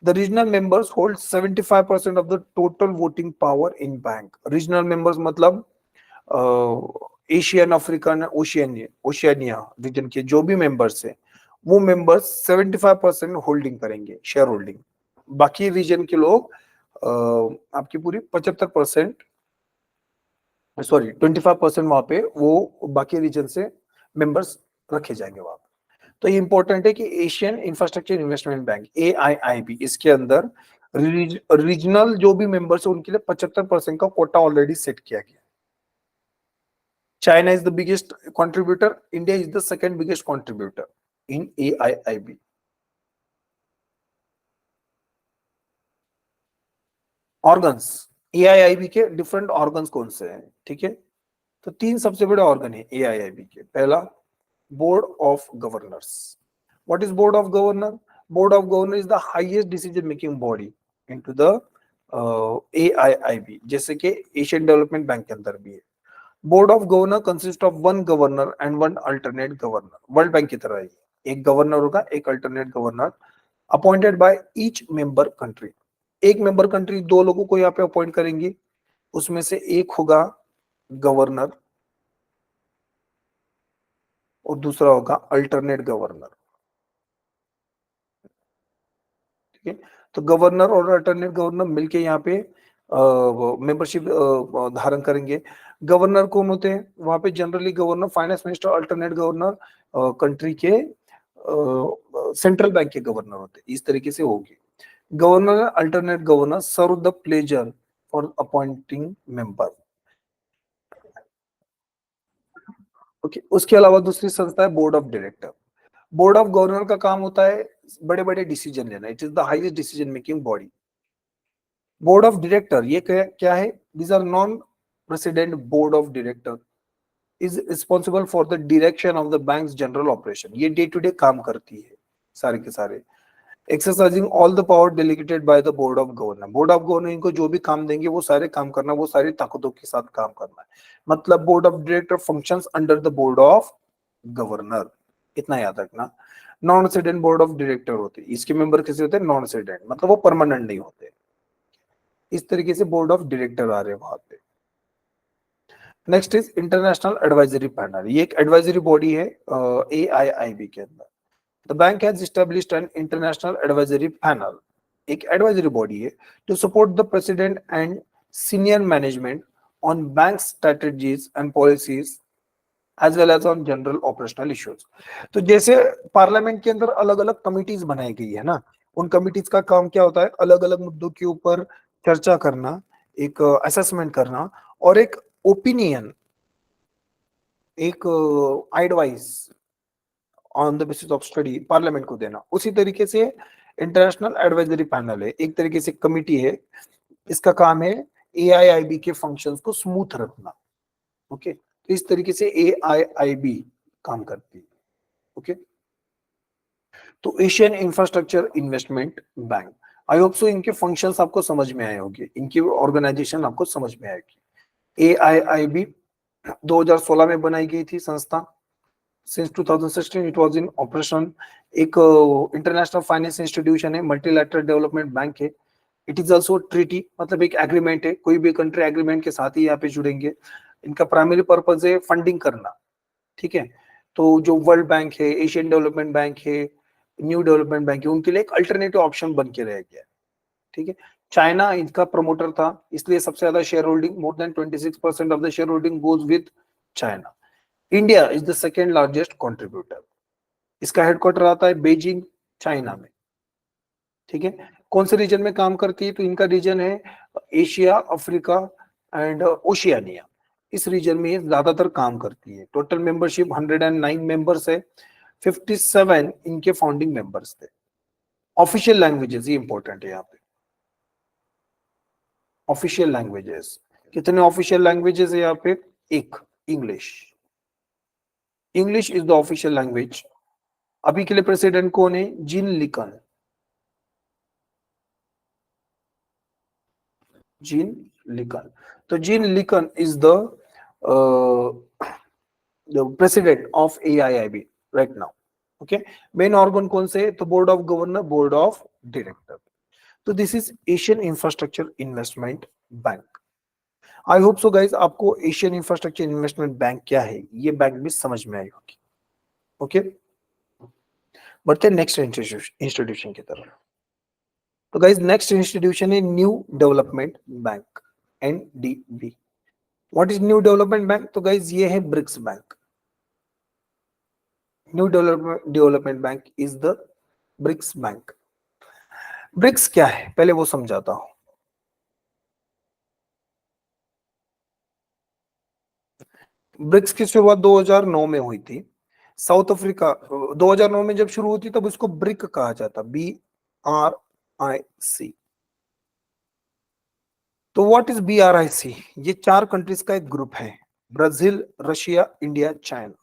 The regional members hold 75% of the total voting power in bank। Regional members मतलब एशियन, अफ्रीकन, ओशियानिया रीजन के जो भी मेंबर्स हैं, वो मेंबर्स 75% होल्डिंग करेंगे, शेयर होल्डिंग। बाकी रीजन के लोग आपकी पूरी 75%, सॉरी 25% वहां पे वो बाकी रीजन से मेंबर्स रखे जाएंगे वहां पे। तो ये इंपॉर्टेंट है कि Asian infrastructure investment bank AIIB, इसके अंदर रीजनल जो भी मेंबर्स है उनके लिए 75% का कोटा ऑलरेडी सेट किया गया। China is the biggest contributor, India is the second biggest contributor in AIIB। Organs, AIIB के डिफरेंट ऑर्गन्स कौन से हैं? ठीक है, तो तीन सबसे बड़े ऑर्गन है AIIB के। पहला, board of governors. What is board of governor? Board of governor is the highest decision making body into the AIIB, जैसे कि एशियन डेवलपमेंट बैंक के अंदर भी है। Board of governor consist of one governor and one alternate governor. World bank की तरह ही एक गवर्नर होगा, एक alternate governor, appointed by each member country. एक मेंबर कंट्री दो लोगों को यहाँ पे अपॉइंट करेंगी, उसमें से एक होगा गवर्नर और दूसरा होगा अल्टरनेट गवर्नर। ठीक है, तो गवर्नर और अल्टरनेट गवर्नर मिलके यहाँ पे मेंबरशिप धारण करेंगे। गवर्नर कौन होते हैं वहां पे? Generally governor finance minister, alternate governor, country के सेंट्रल बैंक के गवर्नर होते हैं। इस तरीके से होगी। Governor, alternate governor serve the pleasure for appointing member. Okay, उसके अलावा दूसरी संस्था है board of director. Board of governor का काम होता है बड़े बड़े डिसीजन लेना। It is the highest decision making body. Board of director ये क्या है? These are non president board of director is responsible for the direction of the banks general operation. ये डे टू डे काम करती है सारे के सारे, exercising all the power delegated by the board of governor. Board of governor इनको जो भी काम देंगे वो सारे काम करना, वो सारी ताकतों के साथ काम करना है। मतलब board of director functions under the board of governor, इतना याद रखना। Non resident board of director होते हैं, इसके मेंबर कैसे होते हैं? नॉन रेसिडेंट, मतलब वो परमानेंट नहीं होते। इस तरीके से बोर्ड ऑफ डायरेक्टर आ रहे हैं वहां पे। Next is international advisory panel. ये एक एडवाइजरी बॉडी है AIIB के अंदर। The bank has established an international advisory panel, एक एडवाइजरी बॉडी है to support the president and senior management on bank strategies and policies as well as on general operational issues. तो जैसे पार्लियामेंट के अंदर अलग अलग कमिटीज बनाई गई है ना, उन कमिटीज का काम क्या होता है? अलग अलग मुद्दों के ऊपर चर्चा करना, एक असेसमेंट करना और एक ओपिनियन, एक advice on the basis of study parliament को देना। उसी तरीके से इंटरनेशनल एडवाइजरी पैनल है, एक तरीके से कमिटी है। इसका काम है AIIB के फंक्शंस को स्मूथ रखना। ओके, तो इस तरीके से AIIB काम करती है। ओके, तो Asian infrastructure investment Bank, I hope so इनके फंक्शंस आपको समझ में आए होंगे, इनकी ऑर्गेनाइजेशन आपको समझ में आएगी। AIIB 2016 में बनाई गई थी संस्था। Since 2016 it was in operation। एक इंटरनेशनल फाइनेंस इंस्टीट्यूशन है, मल्टीलैटरल डेवलपमेंट बैंक है। इट इज ऑल्सो ट्रीटी, मतलब एक एग्रीमेंट है, कोई भी कंट्री एग्रीमेंट के साथ ही यहाँ पे जुड़ेंगे। इनका प्राइमरी पर्पज है फंडिंग करना। ठीक है, तो जो वर्ल्ड बैंक है, एशियन डेवलपमेंट बैंक है, न्यू डेवलपमेंट बैंक है, उनके लिए एक अल्टरनेटिव ऑप्शन बन के रह गया। ठीक है, चाइना इनका प्रमोटर था, इसलिए सबसे ज्यादा share holding, more than 26% of the share holding goes with China. India is the second largest contributor. इसका हेडक्वार्टर आता है बीजिंग, चाइना में। ठीक है, कौन से रीजन में काम करती है? तो इनका रीजन है एशिया, अफ्रीका एंड ओशियानिया। इस रीजन में ये ज्यादातर काम करती है। टोटल मेंबरशिप 109 मेंबर्स है, 57 इनके फाउंडिंग मेंबर्स थे। ऑफिशियल लैंग्वेजेस, ये इंपॉर्टेंट है यहाँ पे। ऑफिशियल लैंग्वेजेस, कितने ऑफिशियल लैंग्वेजेस है यहाँ पे? एक, English. English is the official language. अभी के लिए प्रेसिडेंट कौन है? Jin Liqun. Jin Liqun. तो Jin Liqun is the president of AIIB right now. Okay, main organ कौन से? तो board of governor, board of director. तो this is Asian infrastructure investment Bank. I hope so guys आपको एशियन इंफ्रास्ट्रक्चर इन्वेस्टमेंट बैंक क्या है ये बैंक भी समझ में आई होगी। ओके, बढ़ते हैं नेक्स्ट इंस्टीट्यूशन की तरफ। तो गाइज नेक्स्ट इंस्टीट्यूशन है new development bank, NDB। What is new development bank? तो गाइज ये है BRICS bank. New development bank is the BRICS bank. BRICS क्या है पहले वो समझाता हूं। ब्रिक्स की शुरुआत 2009 में हुई थी। साउथ अफ्रीका 2009 में जब शुरू होती तब उसको ब्रिक कहा जाता, BRIC। तो व्हाट इज BRIC? ये 4 कंट्रीज का एक ग्रुप है, Brazil, Russia, India, China.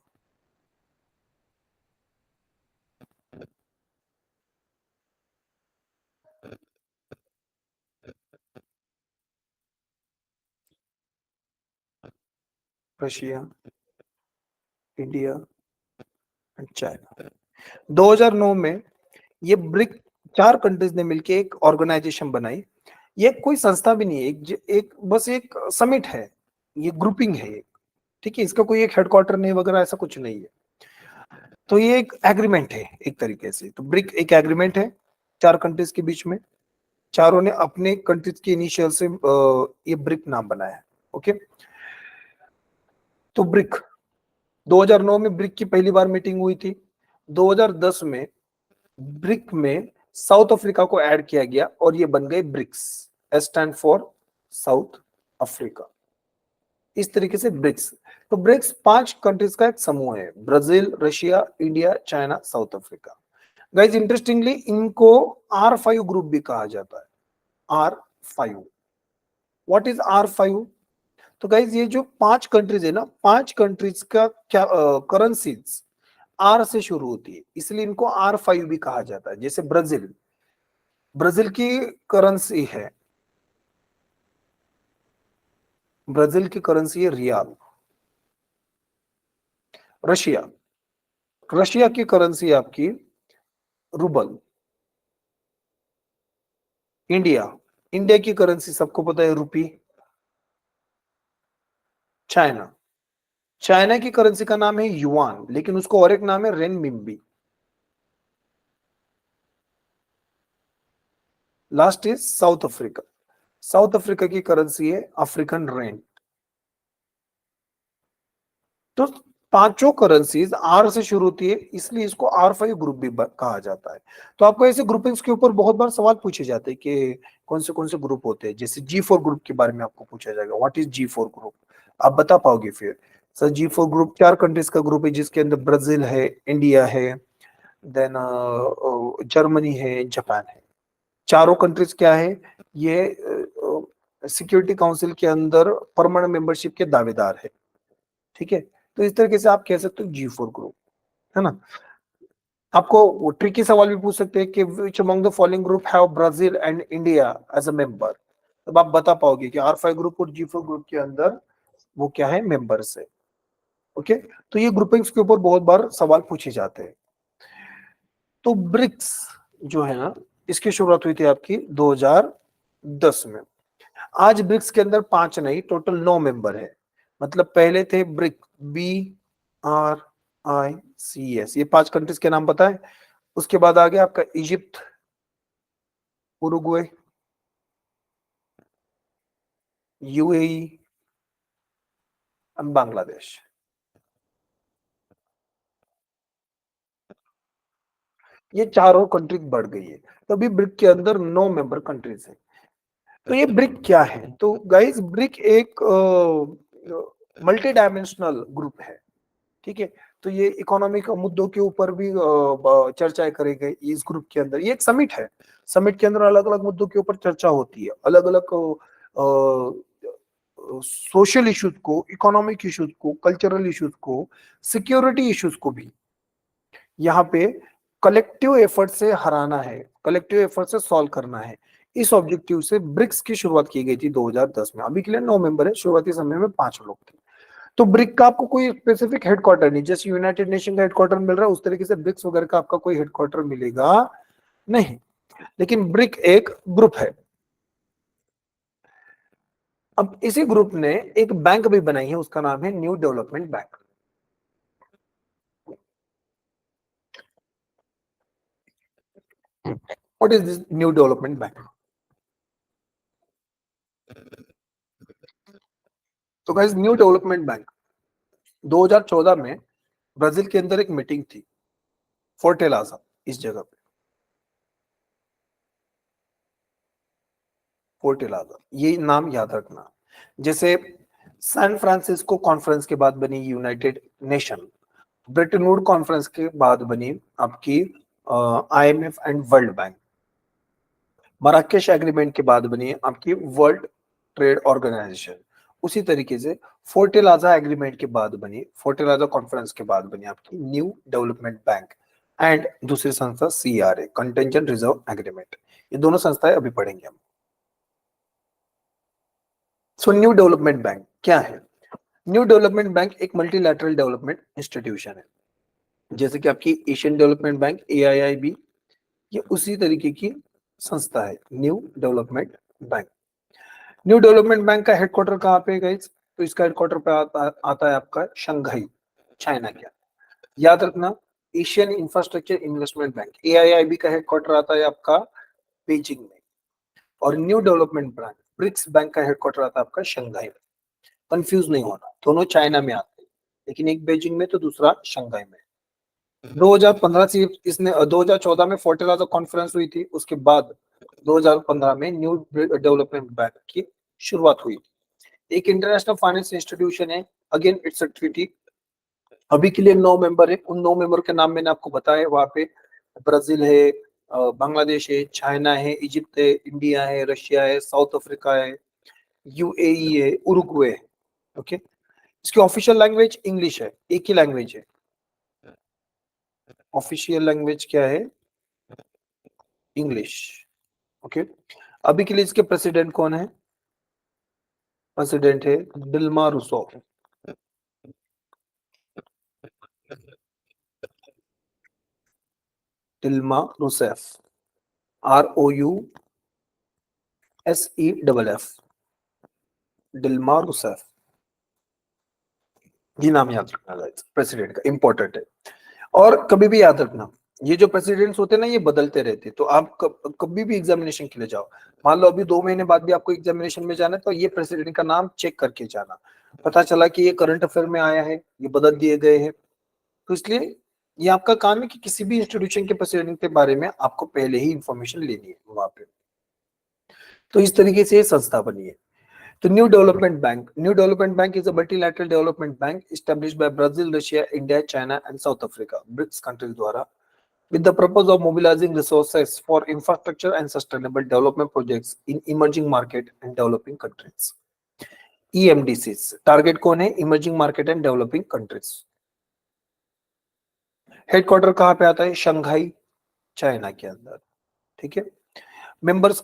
Russia, India and China. 2009 में ये ब्रिक 4 कंट्रीज ने मिलकर एक ऑर्गेनाइजेशन बनाई। ये कोई संस्था भी नहीं है, एक बस एक समिट है, ये ग्रुपिंग है एक। ठीक है, इसका कोई एक हेडक्वार्टर नहीं वगैरह ऐसा कुछ नहीं है। तो ये एक एग्रीमेंट है एक तरीके से। तो ब्रिक एक एग्रीमेंट है 4 कंट्रीज के बीच में। चारों ने अपने कंट्रीज के इनिशियल से ये ब्रिक नाम बनाया है। ओके, तो ब्रिक 2009 में ब्रिक की पहली बार मीटिंग हुई थी। 2010 में ब्रिक में साउथ अफ्रीका को ऐड किया गया और ये बन गए BRICS. S stand for South Africa. इस तरीके से ब्रिक्स, तो ब्रिक्स 5 कंट्रीज का एक समूह है, Brazil, Russia, India, China, south Africa. Guys interestingly इनको R5 ग्रुप भी कहा जाता है। R5, what is R5? तो गाइज ये जो 5 कंट्रीज है ना, 5 कंट्रीज का क्या करेंसीज आर से शुरू होती है, इसलिए इनको R5 भी कहा जाता है। जैसे ब्राजील, ब्राजील की करेंसी है, ब्राजील की करेंसी है रियाल। रशिया, रशिया की करेंसी है आपकी रूबल। इंडिया, इंडिया की करेंसी सबको पता है रुपी। चाइना, चाइना की करेंसी का नाम है युआन, लेकिन उसको और एक नाम है renminbi. Last is South Africa, South Africa की करेंसी है अफ्रीकन रेन। तो पांचों करेंसीज आर से शुरू होती है, इसलिए इसको R5 ग्रुप भी कहा जाता है। तो आपको ऐसे ग्रुपिंग्स के ऊपर बहुत बार सवाल पूछे जाते हैं कि कौन से ग्रुप होते हैं। जैसे G4 ग्रुप के बारे में आपको पूछा जाएगा, व्हाट इज G4 ग्रुप, आप बता पाओगे फिर? सर G4 ग्रुप 4 कंट्रीज का ग्रुप है, जिसके अंदर ब्राजील है, इंडिया है, देन जर्मनी है, जापान है। चारों कंट्रीज क्या है, ये सिक्योरिटी काउंसिल के अंदर परमानेंट मेंबरशिप के दावेदार है। ठीक है, तो इस तरीके से आप कह सकते हो G4 ग्रुप, है ना। आपको ट्रिकी सवाल भी पूछ सकते हैं कि which among the following group have Brazil and India as a member. तब आप बता पाओगे कि R5 ग्रुप और G4 ग्रुप के अंदर वो क्या है, मेंबर्स है। ओके, तो ये ग्रुपिंग्स के ऊपर बहुत बार सवाल पूछे जाते हैं। तो ब्रिक्स जो है ना, इसकी शुरुआत हुई थी आपकी 2010 में। आज ब्रिक्स के अंदर 5 नहीं, टोटल 9 मेंबर है। मतलब पहले थे ब्रिक, BRICS, ये 5 कंट्रीज के नाम पता है। उसके बाद आ गया आपका इजिप्ट, उरुग्वे, UAE, बांग्लादेश। ये चारों कंट्री बढ़ गई है, तो अभी ब्रिक के अंदर 9 मेंबर कंट्रीज है। तो ये ब्रिक क्या है? तो गाइस ब्रिक एक मल्टी डायमेंशनल ग्रुप है। ठीक है, तो ये इकोनॉमिक मुद्दों के ऊपर भी चर्चाएं करेंगे इस ग्रुप के अंदर। ये एक समिट है, समिट के अंदर अलग अलग मुद्दों के ऊपर चर्चा होती है, अलग अलग सोशल इश्यूज को, इकोनॉमिक इश्यूज को, कल्चरल इश्यूज को, सिक्योरिटी इश्यूज को भी यहाँ पे कलेक्टिव एफर्ट से हराना है, कलेक्टिव एफर्ट से सॉल्व करना है। इस ऑब्जेक्टिव से ब्रिक्स की शुरुआत की गई थी 2010 में। अभी के लिए 9 मेंबर है, शुरुआती समय में 5 लोग थे। तो ब्रिक का आपको कोई स्पेसिफिक हेडक्वार्टर नहीं, जैसे यूनाइटेड नेशन का हेडक्वार्टर मिल रहा है उस तरीके से ब्रिक्स वगैरह का आपका कोई हेडक्वार्टर मिलेगा नहीं, लेकिन ब्रिक एक ग्रुप है। अब इसी ग्रुप ने एक बैंक भी बनाई है, उसका नाम है new development bank. What is this new development bank? तो गाइस न्यू डेवलपमेंट बैंक 2014 में ब्राजील के अंदर एक मीटिंग थी, फोर्टेलाजा इस जगह पे, फोर्टेलाजा, ये नाम याद रखना। जैसे सैन फ्रांसिस्को कॉन्फ्रेंस के बाद बनी United nation, Brayton would conference के बाद बनी आपकी IMF and world bank, Marrakesh agreement के बाद बनी आपकी वर्ल्ड ट्रेड ऑर्गेनाइजेशन। उसी तरीके से फोर्टेलाजा एग्रीमेंट के बाद बनी, फोर्टेलाजा कॉन्फ्रेंस के बाद बनी आपकी न्यू डेवलपमेंट बैंक एंड दूसरी संस्था CRA, कंटेंजेंट रिजर्व एग्रीमेंट। ये दोनों संस्थाएं अभी पढ़ेंगे हम। सो न्यू डेवलपमेंट बैंक क्या है? न्यू डेवलपमेंट बैंक एक मल्टीलैटरल डेवलपमेंट इंस्टीट्यूशन है, जैसे कि आपकी एशियन डेवलपमेंट बैंक AIIB, ये उसी तरीके की संस्था है new development bank. New development Bank का हेडक्वार्टर कहाँ पे गाइस? तो इसका हेडक्वार्टर पे आता है आपका शंघाई, चाइना के। याद रखना, Asian infrastructure investment bank AIIB का हेडक्वार्टर आता है आपका बीजिंग में। और new development bank, BRICS bank का हेडक्वार्टर आता है आपका शंघाई में। कंफ्यूज नहीं होना, दोनों चाइना में आते हैं, लेकिन एक बीजिंग में तो दूसरा शंघाई में। 2015 से इसने 2014 में फोर्टिलाजा कॉन्फ्रेंस हुई थी, उसके बाद 2015 में न्यू डेवलपमेंट बैंक की शुरुआत हुई थी। एक इंटरनेशनल फाइनेंस इंस्टीट्यूशन है, अगेन इट्स अ ट्रीटी। अभी के लिए 9 मेंबर है, उन 9 मेंबर के नाम मैंने आपको बताया। वहां पे ब्राजील है, बांग्लादेश है, चाइना है, इजिप्ट है, इंडिया है, रशिया है, साउथ अफ्रीका है, यूएई है, उरुग्वे है। ओके, इसकी ऑफिशियल लैंग्वेज इंग्लिश है, एक ही लैंग्वेज है। ऑफिशियल लैंग्वेज क्या है? इंग्लिश। ओके, अभी के लिए इसके प्रेसिडेंट कौन है? प्रेसिडेंट है Dilma Rousseff. Dilma Rousseff, ROUSEFF, Dilma Rousseff. ये नाम याद रखना गाइस, प्रेसिडेंट का इंपॉर्टेंट है। और कभी भी याद रखना, ये जो प्रेसिडेंट्स होते हैं ना, ये बदलते रहते हैं, तो आप कभी भी एग्जामिनेशन के लिए जाओ, मान लो अभी 2 महीने बाद भी आपको एग्जामिनेशन में जाना है, तो ये प्रेसिडेंट का नाम चेक करके जाना। पता चला कि ये करंट अफेयर में आया है, ये बदल दिए गए हैं, तो इसलिए ये आपका काम है कि किसी भी इंस्टीट्यूशन के प्रेसिडेंट के बारे में आपको पहले ही इंफॉर्मेशन लेनी है वहां पे। तो इस तरीके से ये संस्था बनी है। तो new development bank, new development bank is a multilateral development bank established by Brazil, Russia, India, China and South Africa, BRICS countries द्वारा, with the purpose of mobilizing resources for infrastructure and sustainable development projects in emerging market and developing countries. EMDCs target कौन है? Emerging market and developing countries. Headquarter कहां पे आता है? शंघाई, चाइना के अंदर। ठीक है, मेंबर्स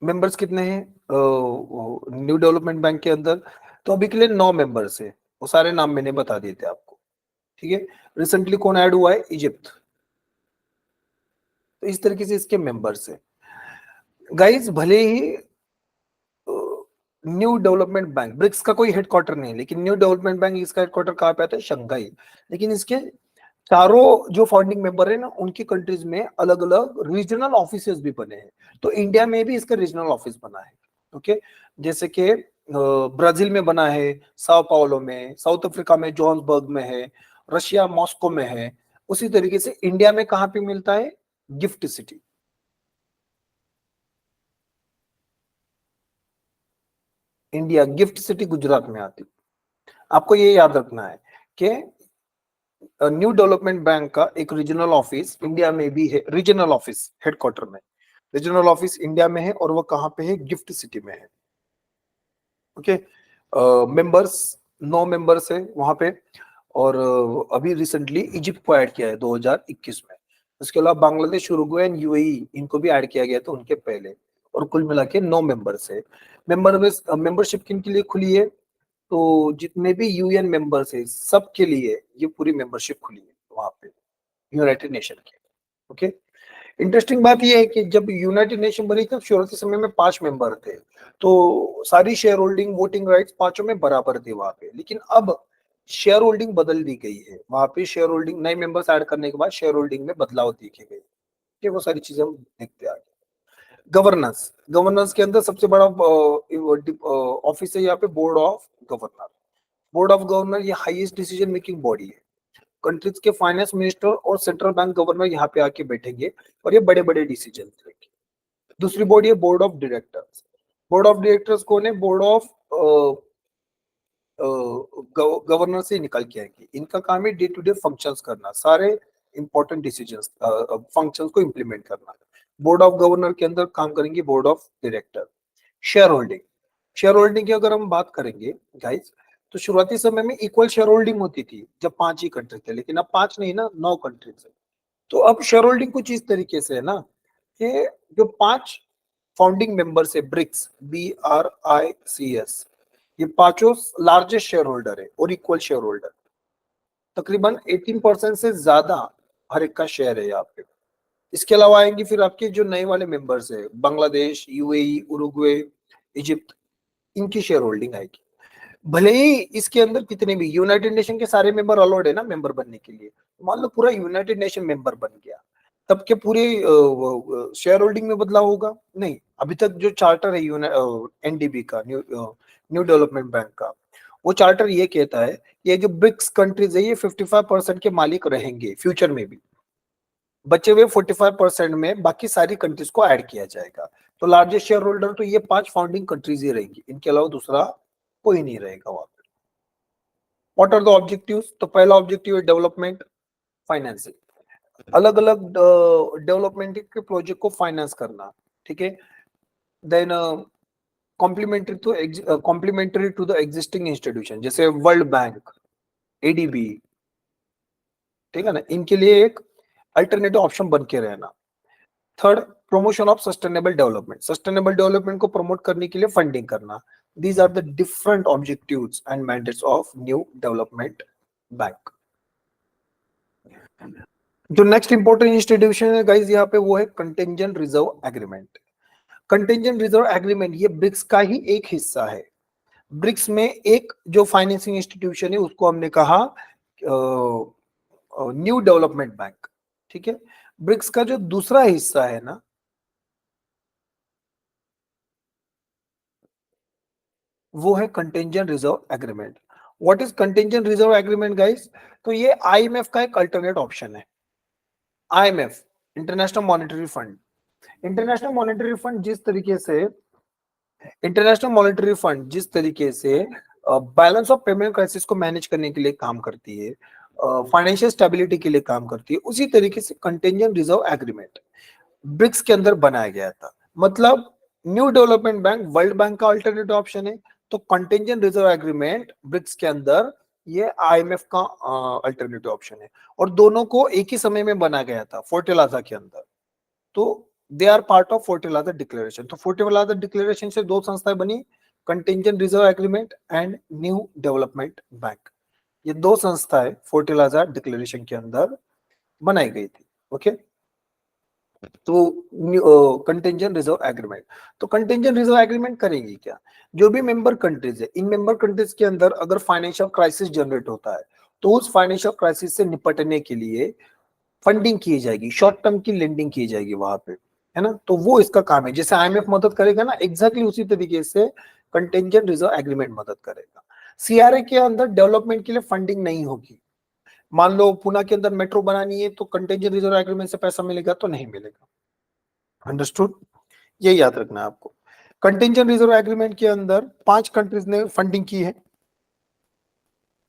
मेंबर्स कितने हैं न्यू डेवलपमेंट बैंक के अंदर? तो अभी के लिए 9 मेंबर्स है, वो सारे नाम मैंने बता दिए थे आपको। ठीक है, रिसेंटली कौन ऐड हुआ है? इजिप्ट। तो इस तरीके से इसके मेंबर्स है गाइस। भले ही न्यू डेवलपमेंट बैंक, ब्रिक्स का कोई हेडक्वार्टर नहीं है, लेकिन न्यू डेवलपमेंट बैंक इसका हेडक्वार्टर कहाँ पे आता है? शंघाई। लेकिन इसके चारों जो फाउंडिंग मेंबर है ना, उनकी कंट्रीज में अलग अलग रीजनल ऑफिसेस भी बने हैं। तो इंडिया में भी इसका रीजनल ऑफिस बना है। ओके, जैसे कि ब्राजील में बना है, साओ पाउलो में, साउथ अफ्रीका में जोहान्सबर्ग में है, रशिया मॉस्को में है। उसी तरीके से इंडिया में कहाँ पे मिलता है? Gift city. India gift city Gujarat में आती। आपको ये याद रखना है कि न्यू डेवलपमेंट बैंक का एक रीजनल ऑफिस इंडिया में भी है, रीजनल ऑफिस हेडक्वार्टर में, रीजनल ऑफिस इंडिया में है, और वो कहाँ पे है? गिफ्ट सिटी में है। ओके, मेंबर्स 9 मेंबर्स है वहां पे, और अभी रिसेंटली इजिप्ट को ऐड किया है 2021 में। उसके अलावा बांग्लादेश, उरुग्वे एंड यूएई, इनको भी ऐड किया गया था उनके पहले, और कुल मिला के 9 मेंबर्स है। मेंबरशिप किन के लिए खुली है? तो जितने भी यूएन मेंबर्स है सबके लिए ये पूरी मेंबरशिप खुली है वहां पे, यूनाइटेड नेशन के। ओके, इंटरेस्टिंग बात यह है कि जब यूनाइटेड नेशन बनी तब शुरुआती समय में 5 मेंबर थे, तो सारी शेयर होल्डिंग, वोटिंग राइट्स पांचों में बराबर थे वहां पे। लेकिन अब शेयर होल्डिंग बदल दी गई है वहां पे, शेयर होल्डिंग नए मेंबर्स ऐड करने के बाद शेयर होल्डिंग में बदलाव देखे गए। ये वो सारी चीजें हम देखते आगे। गवर्नेंस, गवर्नेंस के अंदर सबसे बड़ा ऑफिस है यहाँ पे board of governor. Board of governor ये हाईएस्ट डिसीजन मेकिंग बॉडी है। कंट्रीज के फाइनेंस मिनिस्टर और सेंट्रल बैंक गवर्नर यहाँ पे आके बैठेंगे और ये बड़े बड़े डिसीजन लेंगे। दूसरी बॉडी है board of directors. Board of directors कौन है? बोर्ड ऑफ गवर्नर से निकल के आएंगे। इनका काम है डे टू डे फंक्शंस करना, सारे इंपॉर्टेंट डिसीजंस फंक्शंस को इंप्लीमेंट करना। बोर्ड ऑफ गवर्नर के अंदर काम करेंगे board of director. Share holding, share holding की अगर हम बात करेंगे गाइस, तो शुरुआती समय में इक्वल शेयर होल्डिंग होती थी जब 5 ही कंट्री थे, लेकिन अब 5 नहीं ना, 9 कंट्रीज है। तो अब शेयर होल्डिंग कुछ इस तरीके से है ना कि जो 5 फाउंडिंग मेंबर्स है ब्रिक्स, BRICS, ये पांचों लार्जेस्ट शेयर होल्डर है और इक्वल शेयर होल्डर, तकरीबन 18% से ज्यादा हर एक का शेयर है यहाँ पे। इसके अलावा आएंगे फिर आपके जो नए वाले मेंबर्स है, बांग्लादेश, यूएई, उरुग्वे, इजिप्ट, इनकी शेयर होल्डिंग आएगी। भले ही इसके अंदर कितने भी यूनाइटेड नेशन के सारे मेंबर अलाउड है ना मेंबर बनने के लिए, मान लो पूरा यूनाइटेड नेशन मेंबर बन गया, तब के पूरे शेयर होल्डिंग में बदलाव होगा? नहीं। अभी तक जो चार्टर है एनडीबी का, न्यू डेवलपमेंट बैंक का, वो चार्टर ये कहता है ये जो ब्रिक्स कंट्रीज है ये 55% के मालिक रहेंगे फ्यूचर में भी। बचे हुए 45% में बाकी सारी कंट्रीज को ऐड किया जाएगा। तो लार्जेस्ट शेयर होल्डर तो ये 5 फाउंडिंग कंट्रीज ही रहेंगी, इनके अलावा दूसरा कोई नहीं रहेगा वहां पे। What are the objectives? तो पहला ऑब्जेक्टिव है डेवलपमेंट, फाइनेंसिंग, अलग अलग डेवलपमेंट के प्रोजेक्ट को फाइनेंस करना, ठीक है। Then complementary to the existing institution, जैसे वर्ल्ड बैंक, एडीबी, ठीक है ना, इनके लिए एक अल्टरनेटिव ऑप्शन बन के रहना। Third, promotion of sustainable development, sustainable development को प्रमोट करने के लिए फंडिंग करना। These are the different objectives and mandates of new development bank. जो नेक्स्ट इंपॉर्टेंट इंस्टीट्यूशन है गाइस यहाँ पे, वो है contingent reserve agreement. Contingent reserve agreement ये ब्रिक्स का ही एक हिस्सा है। ब्रिक्स में एक जो फाइनेंसिंग इंस्टीट्यूशन है उसको हमने कहा न्यू डेवलपमेंट बैंक, ठीक है। ब्रिक्स का जो दूसरा हिस्सा है ना, वो है contingent reserve agreement. What is contingent reserve agreement guys? तो ये आईएमएफ का एक अल्टरनेट ऑप्शन है। IMF, international monetary fund. International monetary fund जिस तरीके से इंटरनेशनल मॉनेटरी फंड जिस तरीके से बैलेंस ऑफ पेमेंट क्राइसिस को मैनेज करने के लिए काम करती है, फाइनेंशियल स्टेबिलिटी के लिए काम करती है, उसी तरीके से कंटिंजेंट रिजर्व एग्रीमेंट ब्रिक्स के अंदर बनाया गया था। मतलब new development bank World bank का अल्टरनेटिव ऑप्शन है, तो कंटिंजेंट रिजर्व एग्रीमेंट ब्रिक्स के अंदर ये आईएमएफ का अल्टरनेटिव ऑप्शन है। और दोनों को एक ही समय में बना गया था फोर्टेलाजा के अंदर। तो they are part of Fortaleza declaration. तो फोर्टेलाजा डिक्लेरेशन से दो संस्थाएं बनी, contingent reserve agreement and new development bank. ये दो संस्थाएं फोर्टेलाजा डिक्लेरेशन के अंदर बनाई गई थी। ओके, तो कंटिंजेंट रिजर्व एग्रीमेंट, तो कंटिंजेंट रिजर्व एग्रीमेंट करेंगी क्या? जो भी मेंबर कंट्रीज है, इन मेंबर कंट्रीज के अंदर अगर फाइनेंशियल क्राइसिस जनरेट होता है तो उस फाइनेंशियल क्राइसिस से निपटने के लिए फंडिंग की जाएगी, शॉर्ट टर्म की लेंडिंग की जाएगी वहां पे, है ना। तो वो इसका काम है। जैसे आईएमएफ मदद करेगा ना, एग्जैक्टली उसी तरीके से कंटिंजेंट रिजर्व एग्रीमेंट मदद करेगा। सीआरए के अंदर डेवलपमेंट के लिए फंडिंग नहीं होगी। मान लो पुणे के अंदर मेट्रो बनानी है, तो कंटिंजेंट रिजर्व एग्रीमेंट से पैसा मिलेगा तो नहीं मिलेगा। अंडरस्टूड? ये याद रखना है आपको। कंटिंजेंट रिजर्व एग्रीमेंट के अंदर 5 कंट्रीज ने फंडिंग की है,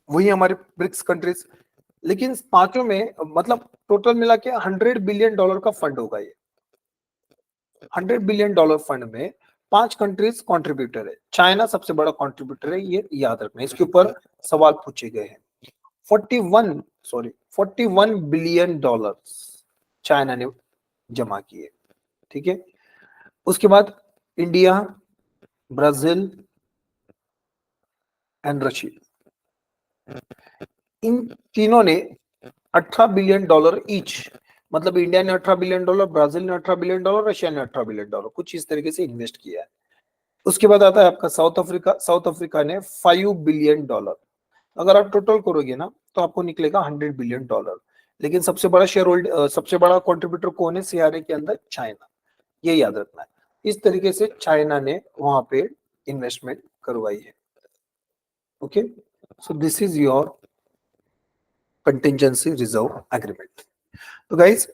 वही हमारे ब्रिक्स कंट्रीज। लेकिन पांचों में मतलब टोटल मिला के $100 बिलियन का फंड होगा ये। $100 बिलियन फंड में 5 कंट्रीज कंट्रीब्यूटर है। चाइना सबसे बड़ा कंट्रीब्यूटर है, ये याद रखना, इसके ऊपर सवाल पूछे गए हैं। 41 बिलियन चाइना ने जमा किए, ठीक है। उसके बाद इंडिया, ब्राजील एंड रशिया, इन तीनों ने $18 बिलियन ईच, मतलब इंडिया ने $18 बिलियन, ब्राजील ने $18 बिलियन, रशिया ने $18 बिलियन, कुछ इस तरीके से इन्वेस्ट किया है। उसके बाद आता है आपका साउथ अफ्रीका। साउथ अफ्रीका ने $5 बिलियन। अगर आप टोटल करोगे ना तो आपको निकलेगा $100 बिलियन। लेकिन सबसे बड़ा शेयर होल्ड, सबसे बड़ा कंट्रीब्यूटर कौन है सीआरए के अंदर? चाइना। ये याद रखना है। इस तरीके से चाइना ने वहां पे इन्वेस्टमेंट करवाई है। Okay, so this is your contingency reserve agreement. तो गाइस,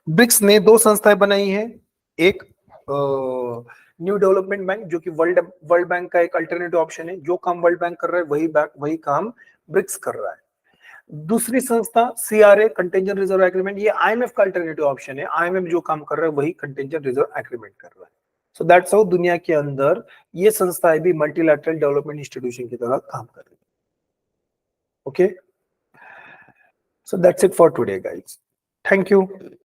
ब्रिक्स ने दो संस्थाएं बनाई है। एक न्यू डेवलपमेंट बैंक, जो कि वर्ल्ड बैंक का एक अल्टरनेटिव ऑप्शन है। जो काम वर्ल्ड बैंक कर रहा है वही काम ब्रिक्स कर रहा है। दूसरी संस्था सीआरए, कंटिंजेंट रिजर्व एग्रीमेंट, ये आईएमएफ का अल्टरनेटिव ऑप्शन है। आईएमएफ जो काम कर रहा है वही कंटिंजेंट रिजर्व एग्रीमेंट कर रहा है। सो दैट्स हाउ दुनिया के अंदर ये संस्थाएं भी मल्टीलैटरल डेवलपमेंट इंस्टीट्यूशन की तरह काम कर रही है। Okay, so that's it for today guys, thank you.